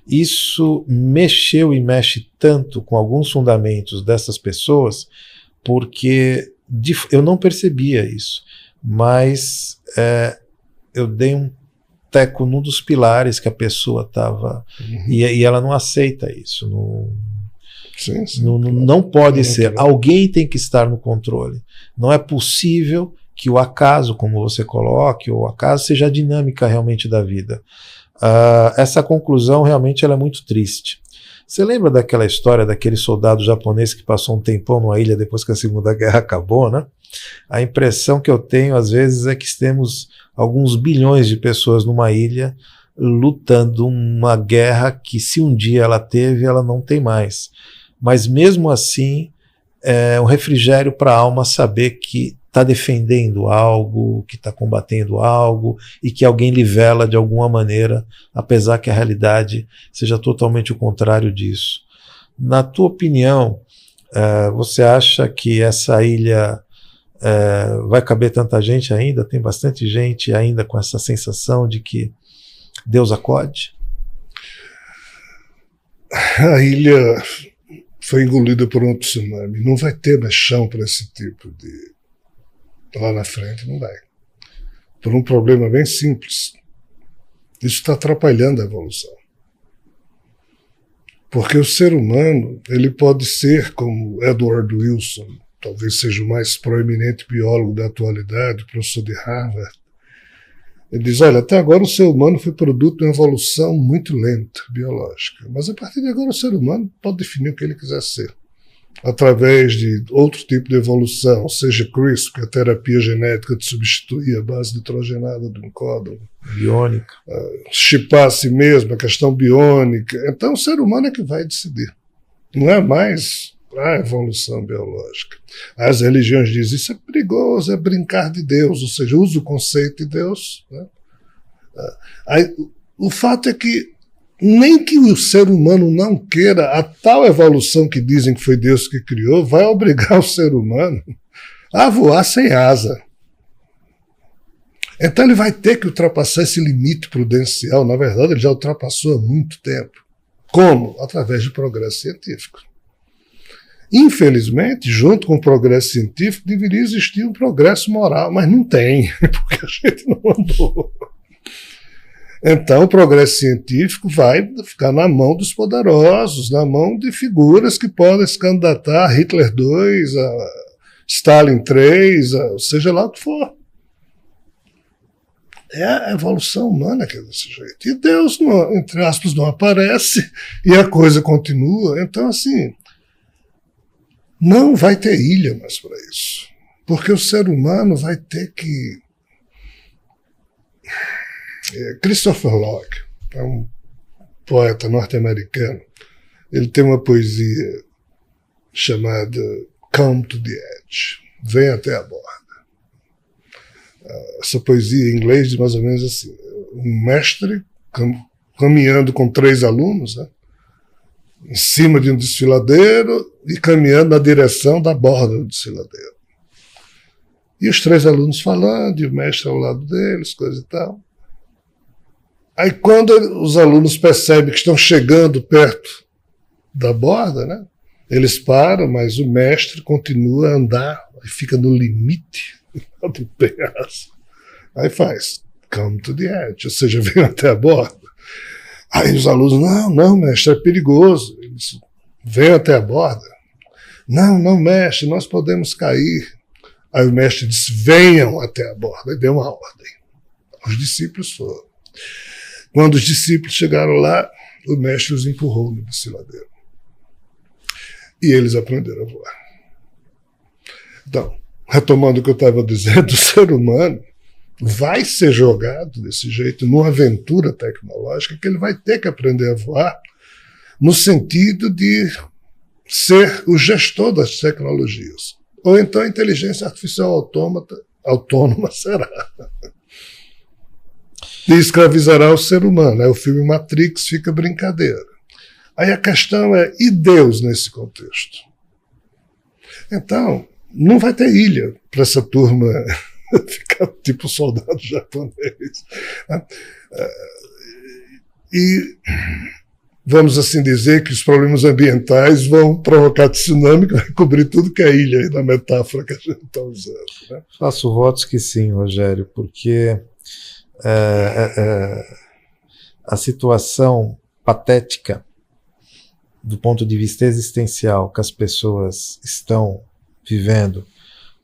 Isso mexeu e mexe tanto com alguns fundamentos dessas pessoas, porque eu não percebia isso, mas eu dei um teco num dos pilares que a pessoa estava, e ela não aceita isso, não pode ser, alguém tem que estar no controle, não é possível que o acaso, como você coloque, o acaso seja a dinâmica realmente da vida. Essa conclusão realmente ela é muito triste. Você lembra daquela história daquele soldado japonês que passou um tempão numa ilha depois que a Segunda Guerra acabou, né? A impressão que eu tenho às vezes é que temos alguns bilhões de pessoas numa ilha lutando uma guerra que, se um dia ela teve, ela não tem mais. Mas mesmo assim é um refrigério para a alma saber que está defendendo algo, que está combatendo algo e que alguém livela de alguma maneira, apesar que a realidade seja totalmente o contrário disso. Na tua opinião, Você acha que essa ilha vai caber tanta gente ainda? Tem bastante gente ainda com essa sensação de que Deus acode? A ilha foi engolida por um tsunami. Não vai ter mais chão para esse tipo de... Lá na frente não vai. Por um problema bem simples. Isso está atrapalhando a evolução. Porque o ser humano, ele pode ser, como Edward Wilson, talvez seja o mais proeminente biólogo da atualidade, professor de Harvard. Ele diz, olha, até agora o ser humano foi produto de uma evolução muito lenta, biológica. Mas a partir de agora o ser humano pode definir o que ele quiser ser. Através de outro tipo de evolução, seja CRISPR, que é a terapia genética de substituir a base nitrogenada do códon. Biônica. Chipar a si mesmo, a questão biônica. Então o ser humano é que vai decidir. Não é mais a evolução biológica. As religiões dizem isso é perigoso, é brincar de Deus, ou seja, usa o conceito de Deus. Né? O fato é que nem que o ser humano não queira, a tal evolução que dizem que foi Deus que criou vai obrigar o ser humano a voar sem asa. Então ele vai ter que ultrapassar esse limite prudencial. Na verdade, ele já ultrapassou há muito tempo. Como? Através do progresso científico. Infelizmente, junto com o progresso científico, deveria existir um progresso moral, mas não tem, porque a gente não andou. Então, o progresso científico vai ficar na mão dos poderosos, na mão de figuras que podem se candidatar a Hitler 2, a Stalin 3, seja lá o que for. É a evolução humana que é desse jeito. E Deus, entre aspas, não aparece e a coisa continua. Então, assim, não vai ter ilha mais para isso. Porque o ser humano vai ter que... Christopher Locke é um poeta norte-americano. Ele tem uma poesia chamada Come to the Edge, Vem até a borda. Essa poesia em inglês diz mais ou menos assim: um mestre caminhando com 3 alunos, né, em cima de um desfiladeiro e caminhando na direção da borda do desfiladeiro. E os 3 alunos falando, e o mestre ao lado deles, coisa e tal. Aí quando os alunos percebem que estão chegando perto da borda, né, eles param, mas o mestre continua a andar e fica no limite do penhasco. Aí faz come to the edge, ou seja, vem até a borda. Aí os alunos, não, mestre, é perigoso. Eles, vem até a borda. Não, mestre, nós podemos cair. Aí o mestre disse, venham até a borda. E deu uma ordem. Os discípulos foram. Quando os discípulos chegaram lá, o mestre os empurrou no desfiladeiro. E eles aprenderam a voar. Então, retomando o que eu estava dizendo, o ser humano vai ser jogado desse jeito numa aventura tecnológica que ele vai ter que aprender a voar no sentido de ser o gestor das tecnologias. Ou então a inteligência artificial autônoma será. E escravizará o ser humano. Aí o filme Matrix fica brincadeira. Aí a questão é, e Deus nesse contexto? Então, não vai ter ilha para essa turma ficar tipo soldado japonês. E vamos assim dizer que os problemas ambientais vão provocar tsunami que vai cobrir tudo que é ilha aí na metáfora que a gente está usando. Né? Faço votos que sim, Rogério, porque a situação patética do ponto de vista existencial que as pessoas estão vivendo,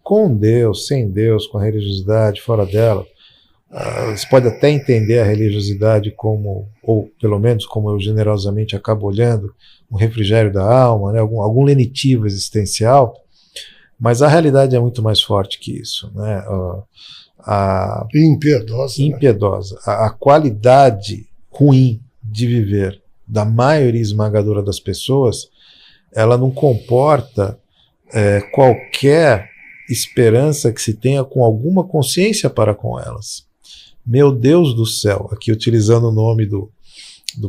com Deus, sem Deus, com a religiosidade, fora dela, você pode até entender a religiosidade como, ou pelo menos como eu generosamente acabo olhando, um refrigério da alma, né, algum lenitivo existencial, mas a realidade é muito mais forte que isso, né? Impiedosa. Impiedosa. Né? A qualidade ruim de viver da maioria esmagadora das pessoas, ela não comporta qualquer esperança que se tenha com alguma consciência para com elas. Meu Deus do céu, aqui utilizando o nome do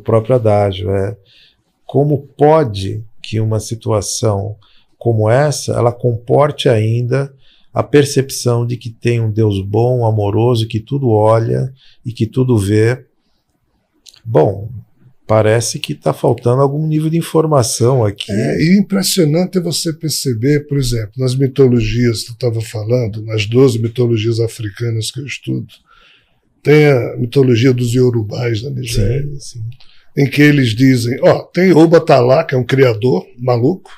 próprio adágio, como pode que uma situação como essa, ela comporte ainda a percepção de que tem um Deus bom, amoroso, que tudo olha e que tudo vê. Bom, parece que está faltando algum nível de informação aqui. E impressionante é você perceber, por exemplo, nas mitologias que eu estava falando, nas 12 mitologias africanas que eu estudo, tem a mitologia dos Yorubais da Nigéria, em que eles dizem, tem Obatalá, que é um criador maluco,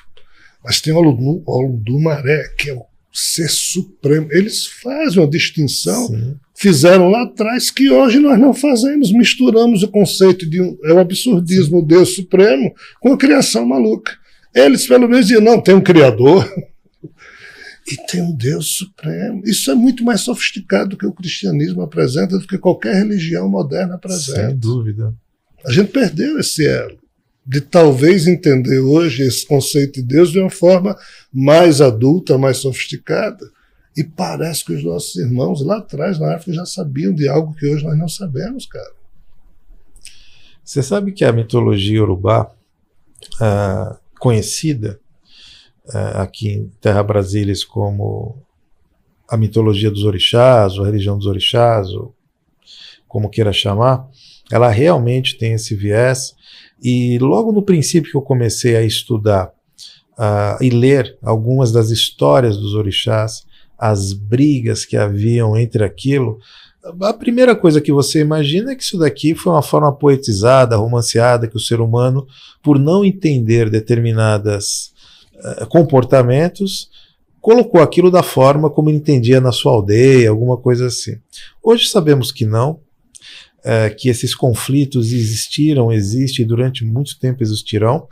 mas tem Olodumare, que é o ser supremo. Eles fazem uma distinção, fizeram lá atrás, que hoje nós não fazemos. Misturamos o conceito de um absurdismo, o Deus supremo, com a criação maluca. Eles, pelo menos, diziam, não, tem um criador e tem um Deus supremo. Isso é muito mais sofisticado do que o cristianismo apresenta, do que qualquer religião moderna apresenta. Sem dúvida. A gente perdeu esse elo de talvez entender hoje esse conceito de Deus de uma forma mais adulta, mais sofisticada. E parece que os nossos irmãos lá atrás, na África, já sabiam de algo que hoje nós não sabemos, cara. Você sabe que a mitologia Yorubá, conhecida aqui em Terra Brasília como a mitologia dos orixás, ou a religião dos orixás, ou como queira chamar, ela realmente tem esse viés. E logo no princípio que eu comecei a estudar e ler algumas das histórias dos orixás, as brigas que haviam entre aquilo, a primeira coisa que você imagina é que isso daqui foi uma forma poetizada, romanceada, que o ser humano, por não entender determinados comportamentos, colocou aquilo da forma como ele entendia na sua aldeia, alguma coisa assim. Hoje sabemos que não, que esses conflitos existiram, existem e durante muito tempo existirão,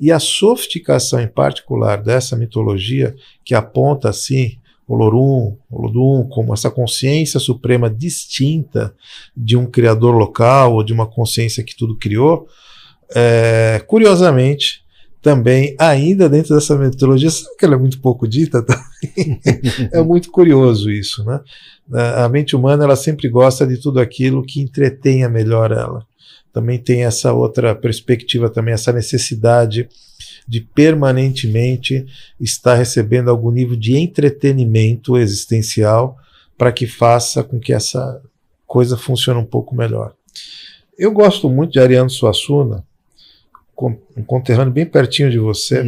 e a sofisticação em particular dessa mitologia, que aponta assim Olodum como essa consciência suprema distinta de um criador local ou de uma consciência que tudo criou, curiosamente, também, ainda dentro dessa mitologia, sabe que ela é muito pouco dita também? É muito curioso isso, né? A mente humana, ela sempre gosta de tudo aquilo que entretenha melhor ela. Também tem essa outra perspectiva, também essa necessidade de permanentemente estar recebendo algum nível de entretenimento existencial para que faça com que essa coisa funcione um pouco melhor. Eu gosto muito de Ariano Suassuna, um conterrâneo bem pertinho de você,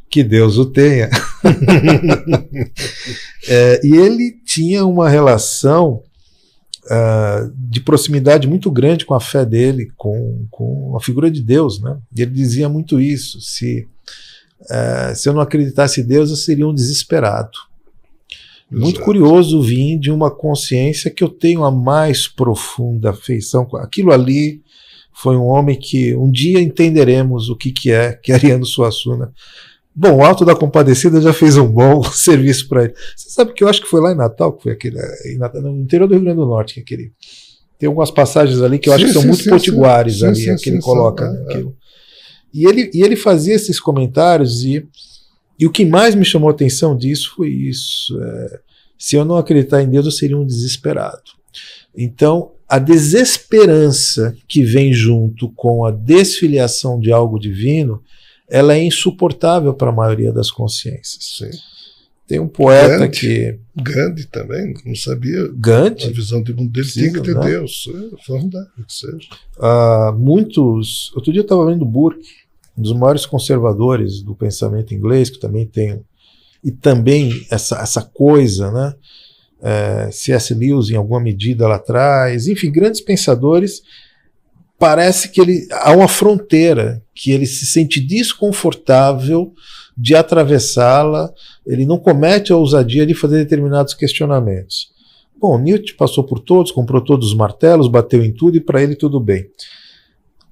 que Deus o tenha. E ele tinha uma relação de proximidade muito grande com a fé dele, com a figura de Deus, né? E ele dizia muito isso, se eu não acreditasse em Deus, eu seria um desesperado. Muito curioso vir de uma consciência que eu tenho a mais profunda afeição com aquilo ali. Foi um homem que um dia entenderemos o que é Ariano Suassuna. Bom, o Alto da Compadecida já fez um bom serviço para ele. Você sabe que eu acho que foi lá em Natal, que foi aquele, no interior do Rio Grande do Norte, que é aquele. Tem algumas passagens ali que eu acho que são muito potiguares ali, que ele coloca. E ele fazia esses comentários, e o que mais me chamou a atenção disso foi isso. Se eu não acreditar em Deus, eu seria um desesperado. Então, a desesperança que vem junto com a desfiliação de algo divino, ela é insuportável para a maioria das consciências. Sim. Tem um poeta Gandhi também, não sabia. Gandhi? A visão de mundo dele tinha que ter Deus. Formidável que seja. Outro dia eu estava vendo Burke, um dos maiores conservadores do pensamento inglês, que também tem. E também essa coisa, né? C.S. Lewis, em alguma medida lá atrás, enfim, grandes pensadores. Parece que há uma fronteira que ele se sente desconfortável de atravessá-la, ele não comete a ousadia de fazer determinados questionamentos. Bom, Nietzsche passou por todos, comprou todos os martelos, bateu em tudo e para ele tudo bem.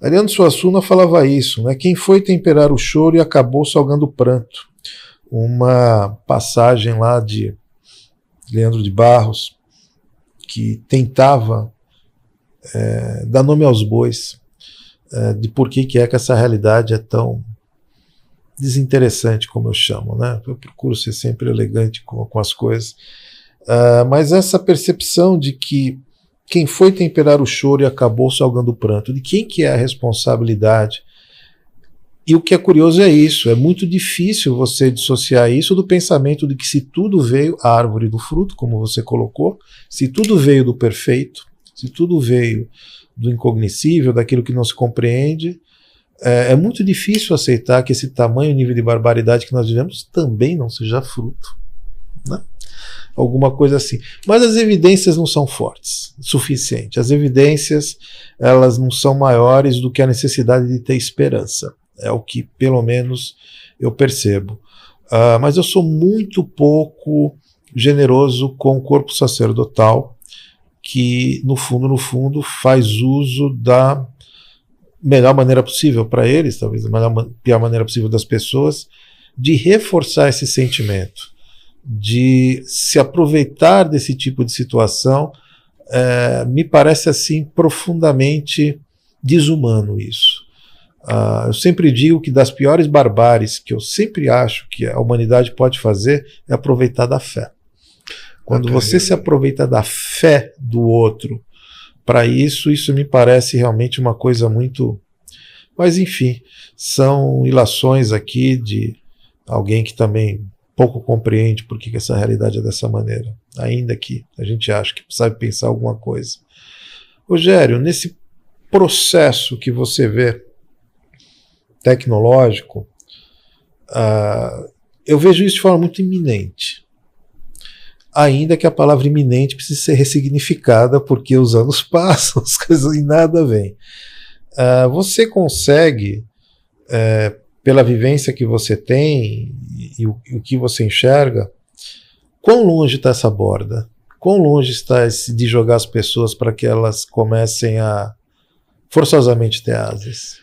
Ariano Suassuna falava isso, né? Quem foi temperar o choro e acabou salgando o pranto. Uma passagem lá de Leandro de Barros, que tentava dar nome aos bois, de por que é que essa realidade é tão desinteressante, como eu chamo, né? Eu procuro ser sempre elegante com as coisas, mas essa percepção de que quem foi temperar o choro e acabou salgando o pranto, de quem que é a responsabilidade? E o que é curioso é isso, é muito difícil você dissociar isso do pensamento de que se tudo veio, a árvore do fruto, como você colocou, se tudo veio do perfeito, se tudo veio do incognoscível, daquilo que não se compreende, é muito difícil aceitar que esse tamanho nível de barbaridade que nós vivemos também não seja fruto, né? Alguma coisa assim. Mas as evidências não são fortes o suficiente. As evidências, elas não são maiores do que a necessidade de ter esperança. É o que, pelo menos, eu percebo. Mas eu sou muito pouco generoso com o corpo sacerdotal, que, no fundo, faz uso da melhor maneira possível para eles, talvez da pior maneira possível das pessoas, de reforçar esse sentimento, de se aproveitar desse tipo de situação. Me parece assim profundamente desumano isso. Eu sempre digo que das piores barbáries que eu sempre acho que a humanidade pode fazer é aproveitar da fé. Quando você se aproveita da fé do outro para isso me parece realmente uma coisa muito... Mas enfim, são ilações aqui de alguém que também pouco compreende por que essa realidade é dessa maneira, ainda que a gente acha que sabe pensar alguma coisa. Rogério, nesse processo que você vê tecnológico, eu vejo isso de forma muito iminente, ainda que a palavra iminente precise ser ressignificada, porque os anos passam, as coisas em nada vêm. Você consegue, pela vivência que você tem e o que você enxerga, quão longe está essa borda? Quão longe está de jogar as pessoas para que elas comecem a forçosamente ter asas?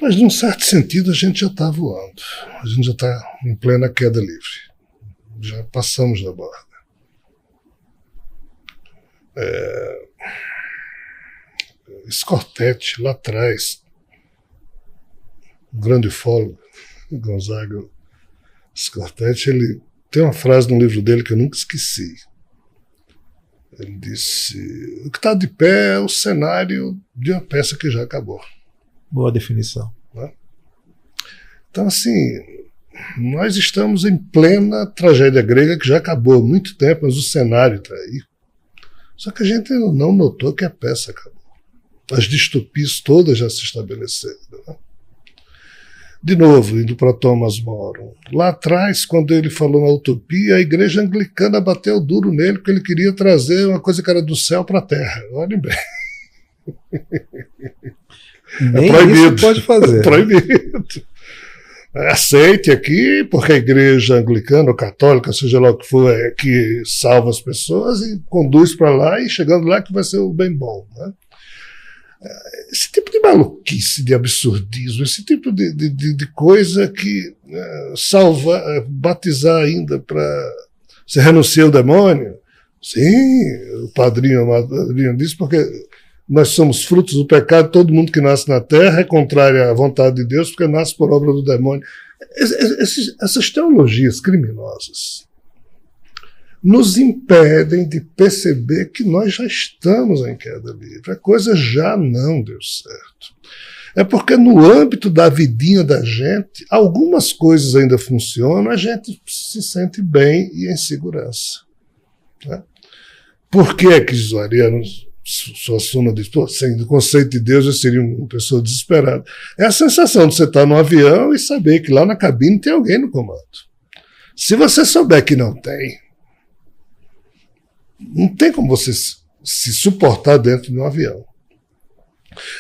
Mas, num certo sentido, a gente já está voando. A gente já está em plena queda livre. Já passamos da borda. Scortetti, lá atrás, o grande ufólogo, Gonzaga Scortetti, ele tem uma frase no livro dele que eu nunca esqueci. Ele disse: o que está de pé é o cenário de uma peça que já acabou. Boa definição. Né? Então, assim, nós estamos em plena tragédia grega que já acabou há muito tempo, mas o cenário está aí. Só que a gente não notou que a peça acabou. As distopias todas já se estabeleceram. Né? De novo, indo para Thomas More. Lá atrás, quando ele falou na utopia, a igreja anglicana bateu duro nele porque ele queria trazer uma coisa que era do céu para a terra. Olhem bem. Nem é proibido. Isso pode fazer. É proibido. Aceite aqui, porque a igreja anglicana ou católica, seja lá o que for, é que salva as pessoas e conduz para lá, e chegando lá que vai ser o bem bom. Né? Esse tipo de maluquice, de absurdismo, esse tipo de coisa que salva, batizar ainda para... Você renuncia ao demônio? Sim, o padrinho disse, porque nós somos frutos do pecado, todo mundo que nasce na terra é contrário à vontade de Deus, porque nasce por obra do demônio. Essas teologias criminosas nos impedem de perceber que nós já estamos em queda livre. A coisa já não deu certo. É porque no âmbito da vidinha da gente, algumas coisas ainda funcionam, a gente se sente bem e em segurança. Né? Por que é que os arianos, sua Suma diz, sem o conceito de Deus eu seria uma pessoa desesperada? É a sensação de você estar no avião e saber que lá na cabine tem alguém no comando. Se você souber que não tem como você se suportar dentro de um avião.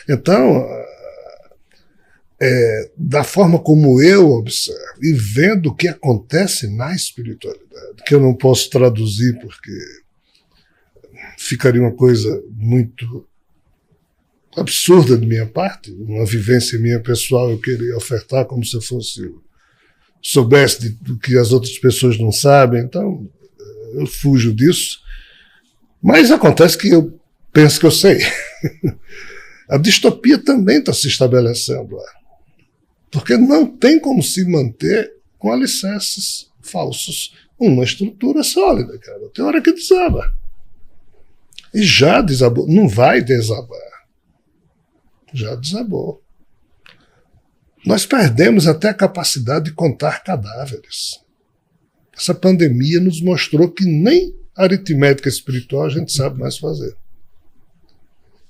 Então, da forma como eu observo e vendo o que acontece na espiritualidade, que eu não posso traduzir porque ficaria uma coisa muito absurda de minha parte, uma vivência minha pessoal, eu queria ofertar como se eu soubesse do que as outras pessoas não sabem, então eu fujo disso. Mas acontece que eu penso que eu sei. A distopia também está se estabelecendo lá. Porque não tem como se manter com alicerces falsos uma estrutura sólida, cara. Tem hora que desaba. E já desabou. Não vai desabar. Já desabou. Nós perdemos até a capacidade de contar cadáveres. Essa pandemia nos mostrou que nem aritmética espiritual a gente sabe mais fazer.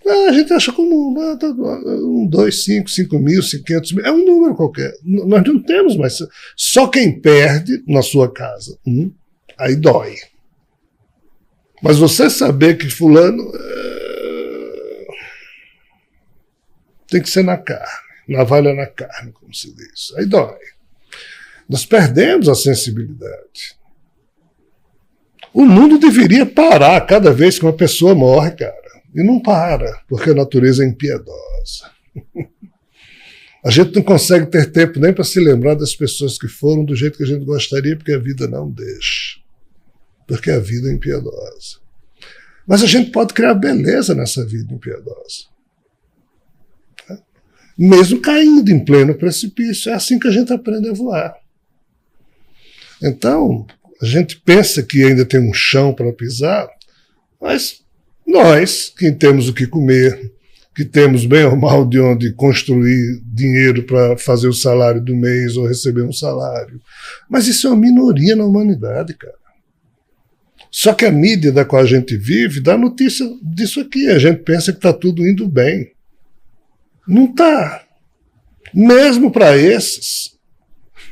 A gente acha comum, 1, 2, 5, 5 mil, 500 mil, é um número qualquer. Nós não temos mais. Só quem perde na sua casa, aí dói. Mas você saber que fulano tem que ser na carne, navalha na carne, como se diz, aí dói. Nós perdemos a sensibilidade. O mundo deveria parar cada vez que uma pessoa morre, cara. E não para, porque a natureza é impiedosa. A gente não consegue ter tempo nem para se lembrar das pessoas que foram do jeito que a gente gostaria, porque a vida não deixa. Porque a vida é impiedosa. Mas a gente pode criar beleza nessa vida impiedosa. Mesmo caindo em pleno precipício. É assim que a gente aprende a voar. Então, a gente pensa que ainda tem um chão para pisar, mas nós, que temos o que comer, que temos bem ou mal de onde construir dinheiro para fazer o salário do mês ou receber um salário. Mas isso é uma minoria na humanidade, cara. Só que a mídia da qual a gente vive dá notícia disso aqui. A gente pensa que está tudo indo bem. Não está. Mesmo para esses,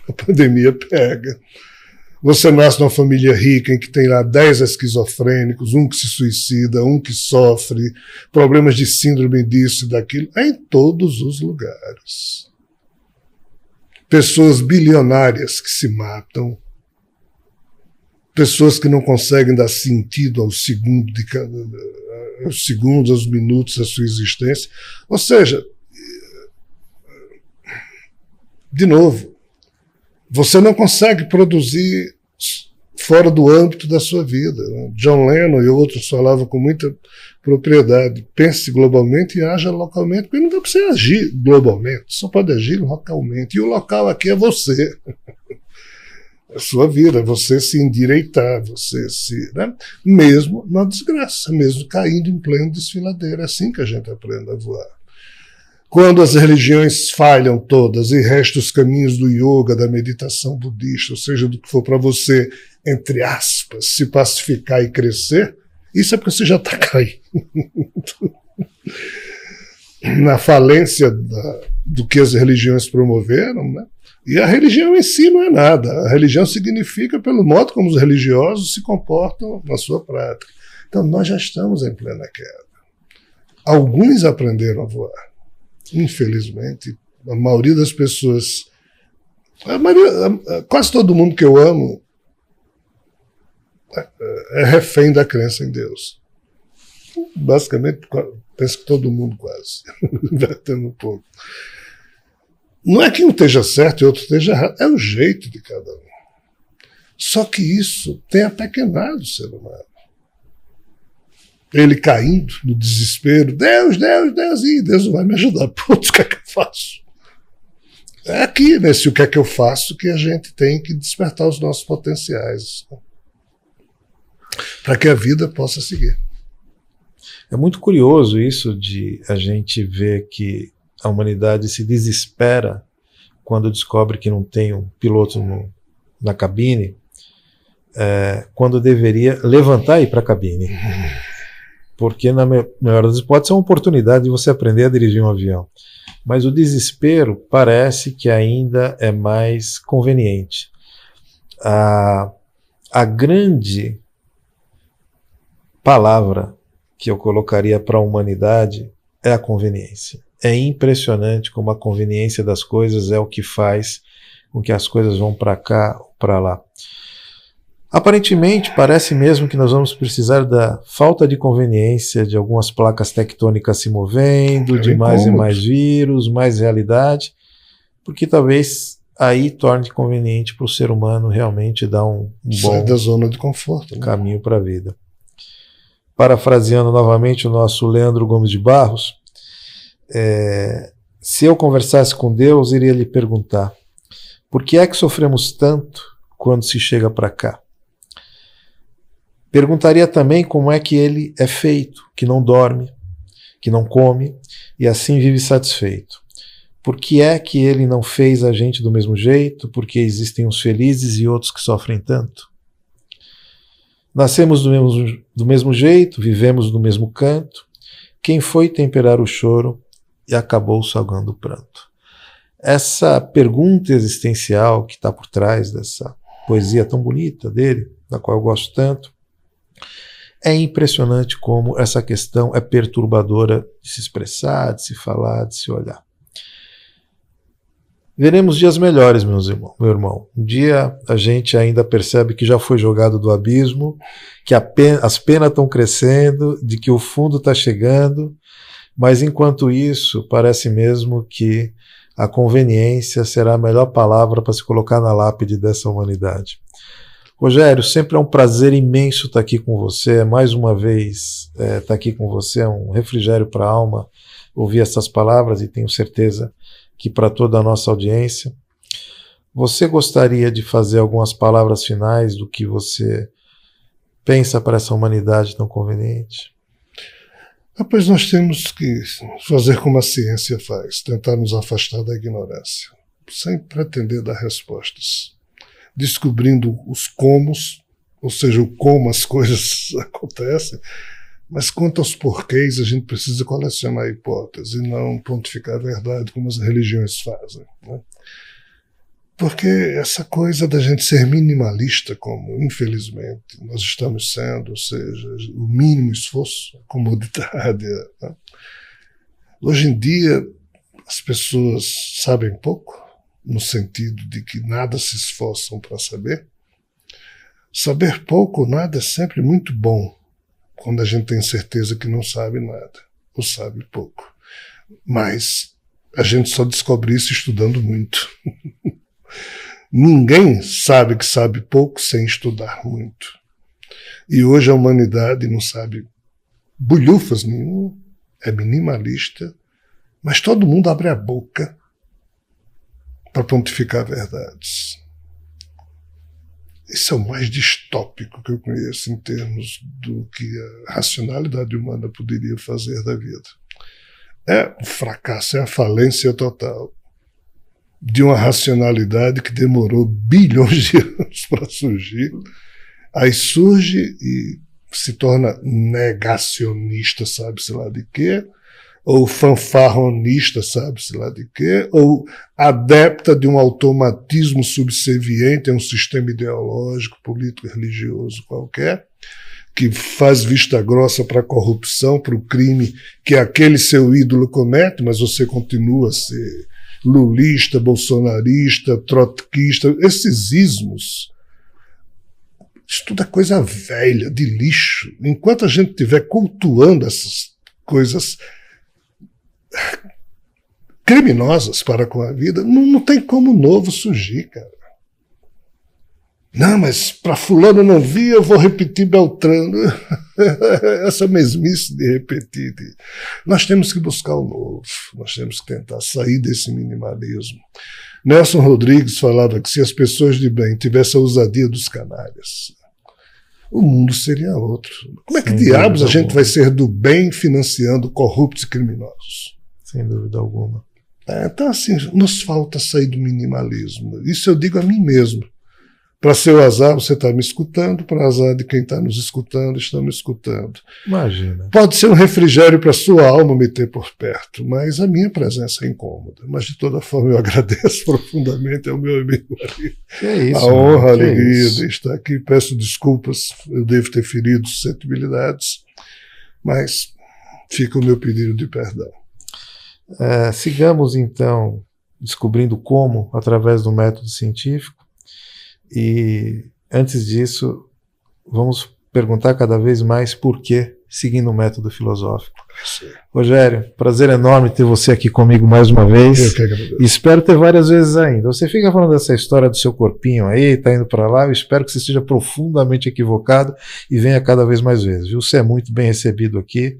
a pandemia pega. Você nasce numa família rica em que tem lá 10 esquizofrênicos, um que se suicida, um que sofre problemas de síndrome disso e daquilo. É em todos os lugares. Pessoas bilionárias que se matam. Pessoas que não conseguem dar sentido aos segundos, aos minutos da sua existência. Ou seja, de novo, você não consegue produzir fora do âmbito da sua vida. John Lennon e outros falavam com muita propriedade. Pense globalmente e haja localmente, porque não dá para você agir globalmente, só pode agir localmente. E o local aqui é você. A sua vida, você se endireitar, você se... Né? Mesmo na desgraça, mesmo caindo em pleno desfiladeiro. É assim que a gente aprende a voar. Quando as religiões falham todas e restam os caminhos do yoga, da meditação budista, ou seja, do que for para você, entre aspas, se pacificar e crescer, isso é porque você já está caindo na falência do que as religiões promoveram, né? E a religião em si não é nada. A religião significa pelo modo como os religiosos se comportam na sua prática. Então nós já estamos em plena queda. Alguns aprenderam a voar. Infelizmente, a maioria das pessoas, quase todo mundo que eu amo é refém da crença em Deus. Basicamente, penso que todo mundo quase, invertendo um pouco. Não é que um esteja certo e outro esteja errado, é o jeito de cada um. Só que isso tem apequenado o ser humano. Ele caindo no desespero, Deus, Deus, Deus, e Deus não vai me ajudar. Putz, o que é que eu faço? É aqui, nesse o que é que eu faço, que a gente tem que despertar os nossos potenciais, né? Para que a vida possa seguir. É muito curioso isso de a gente ver que a humanidade se desespera quando descobre que não tem um piloto na cabine, quando deveria levantar e ir para a cabine. Porque, na melhor das hipóteses, é uma oportunidade de você aprender a dirigir um avião. Mas o desespero parece que ainda é mais conveniente. A grande palavra que eu colocaria para a humanidade é a conveniência. É impressionante como a conveniência das coisas é o que faz com que as coisas vão para cá ou para lá. Aparentemente, parece mesmo que nós vamos precisar da falta de conveniência de algumas placas tectônicas se movendo, de mais e mais vírus, mais realidade, porque talvez aí torne conveniente para o ser humano realmente dar um bom da zona de conforto, né? Caminho para a vida. Parafraseando novamente o nosso Leandro Gomes de Barros, se eu conversasse com Deus, iria lhe perguntar: por que é que sofremos tanto quando se chega para cá? Perguntaria também como é que ele é feito, que não dorme, que não come e assim vive satisfeito. Por que é que ele não fez a gente do mesmo jeito? Porque existem uns felizes e outros que sofrem tanto. Nascemos do mesmo jeito, vivemos no mesmo canto. Quem foi temperar o choro e acabou salgando o pranto? Essa pergunta existencial que está por trás dessa poesia tão bonita dele, da qual eu gosto tanto, é impressionante como essa questão é perturbadora de se expressar, de se falar, de se olhar. Veremos dias melhores, meu irmão. Um dia a gente ainda percebe que já foi jogado do abismo, que as penas estão crescendo, de que o fundo está chegando, mas enquanto isso, parece mesmo que a conveniência será a melhor palavra para se colocar na lápide dessa humanidade. Rogério, sempre é um prazer imenso estar aqui com você, mais uma vez estar aqui com você, é um refrigério para a alma ouvir essas palavras e tenho certeza que para toda a nossa audiência. Você gostaria de fazer algumas palavras finais do que você pensa para essa humanidade tão conveniente? Pois nós temos que fazer como a ciência faz, tentar nos afastar da ignorância, sem pretender dar respostas, descobrindo os comos, ou seja, o como as coisas acontecem, mas quanto aos porquês, a gente precisa colecionar hipóteses e não pontificar a verdade como as religiões fazem, né? Porque essa coisa da gente ser minimalista, como infelizmente nós estamos sendo, ou seja, o mínimo esforço, a comodidade, né? Hoje em dia as pessoas sabem pouco, no sentido de que nada se esforçam para saber. Saber pouco ou nada é sempre muito bom, quando a gente tem certeza que não sabe nada, ou sabe pouco. Mas a gente só descobre isso estudando muito. Ninguém sabe que sabe pouco sem estudar muito. E hoje a humanidade não sabe bulhufas nenhuma, é minimalista, mas todo mundo abre a boca para pontificar verdades. Esse é o mais distópico que eu conheço em termos do que a racionalidade humana poderia fazer da vida. É um fracasso, é a falência total de uma racionalidade que demorou bilhões de anos para surgir. Aí surge e se torna negacionista, sabe-se lá de quê, ou fanfarronista, sabe-se lá de quê, ou adepta de um automatismo subserviente a um sistema ideológico, político e religioso qualquer, que faz vista grossa para a corrupção, para o crime que aquele seu ídolo comete, mas você continua a ser lulista, bolsonarista, trotskista, esses ismos. Isso tudo é coisa velha, de lixo. Enquanto a gente estiver cultuando essas coisas criminosas para com a vida, não tem como novo surgir, cara. Não, mas para fulano não vi, eu vou repetir Beltrano. Essa mesmice de repetir. Nós temos que buscar o novo, nós temos que tentar sair desse minimalismo. Nelson Rodrigues falava que se as pessoas de bem tivessem a ousadia dos canalhas, o mundo seria outro. Como é que diabos a gente vai ser do bem financiando corruptos e criminosos? Sem dúvida alguma. Então, assim, nos falta sair do minimalismo. Isso eu digo a mim mesmo. Para seu azar, você está me escutando, para azar de quem está nos escutando, está me escutando. Imagina. Pode ser um refrigério para sua alma me ter por perto, mas a minha presença é incômoda. Mas, de toda forma, eu agradeço profundamente ao meu amigo ali. Que é isso, a honra, a alegria isso. de estar aqui. Peço desculpas, eu devo ter ferido suscetibilidades, mas fica o meu pedido de perdão. Sigamos, então, descobrindo como, através do método científico. E, antes disso, vamos perguntar cada vez mais por quê, seguindo o método filosófico. Sim. Rogério, prazer enorme ter você aqui comigo mais uma vez. Eu que agradeço. E espero ter várias vezes ainda. Você fica falando dessa história do seu corpinho aí, tá indo para lá, eu espero que você esteja profundamente equivocado e venha cada vez mais vezes. Viu? Você é muito bem recebido aqui,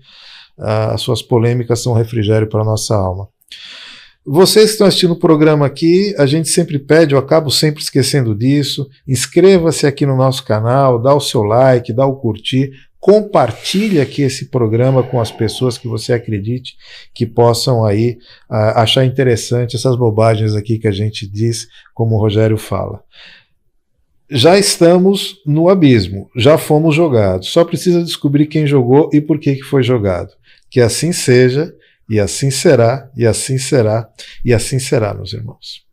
as suas polêmicas são um refrigério para a nossa alma. Vocês que estão assistindo o programa aqui, a gente sempre pede, eu acabo sempre esquecendo disso, inscreva-se aqui no nosso canal, dá o seu like, dá o curtir, compartilhe aqui esse programa com as pessoas que você acredite que possam aí achar interessante essas bobagens aqui que a gente diz, como o Rogério fala. Já estamos no abismo, já fomos jogados, só precisa descobrir quem jogou e por que foi jogado. Que assim seja, e assim será, e assim será, e assim será, meus irmãos.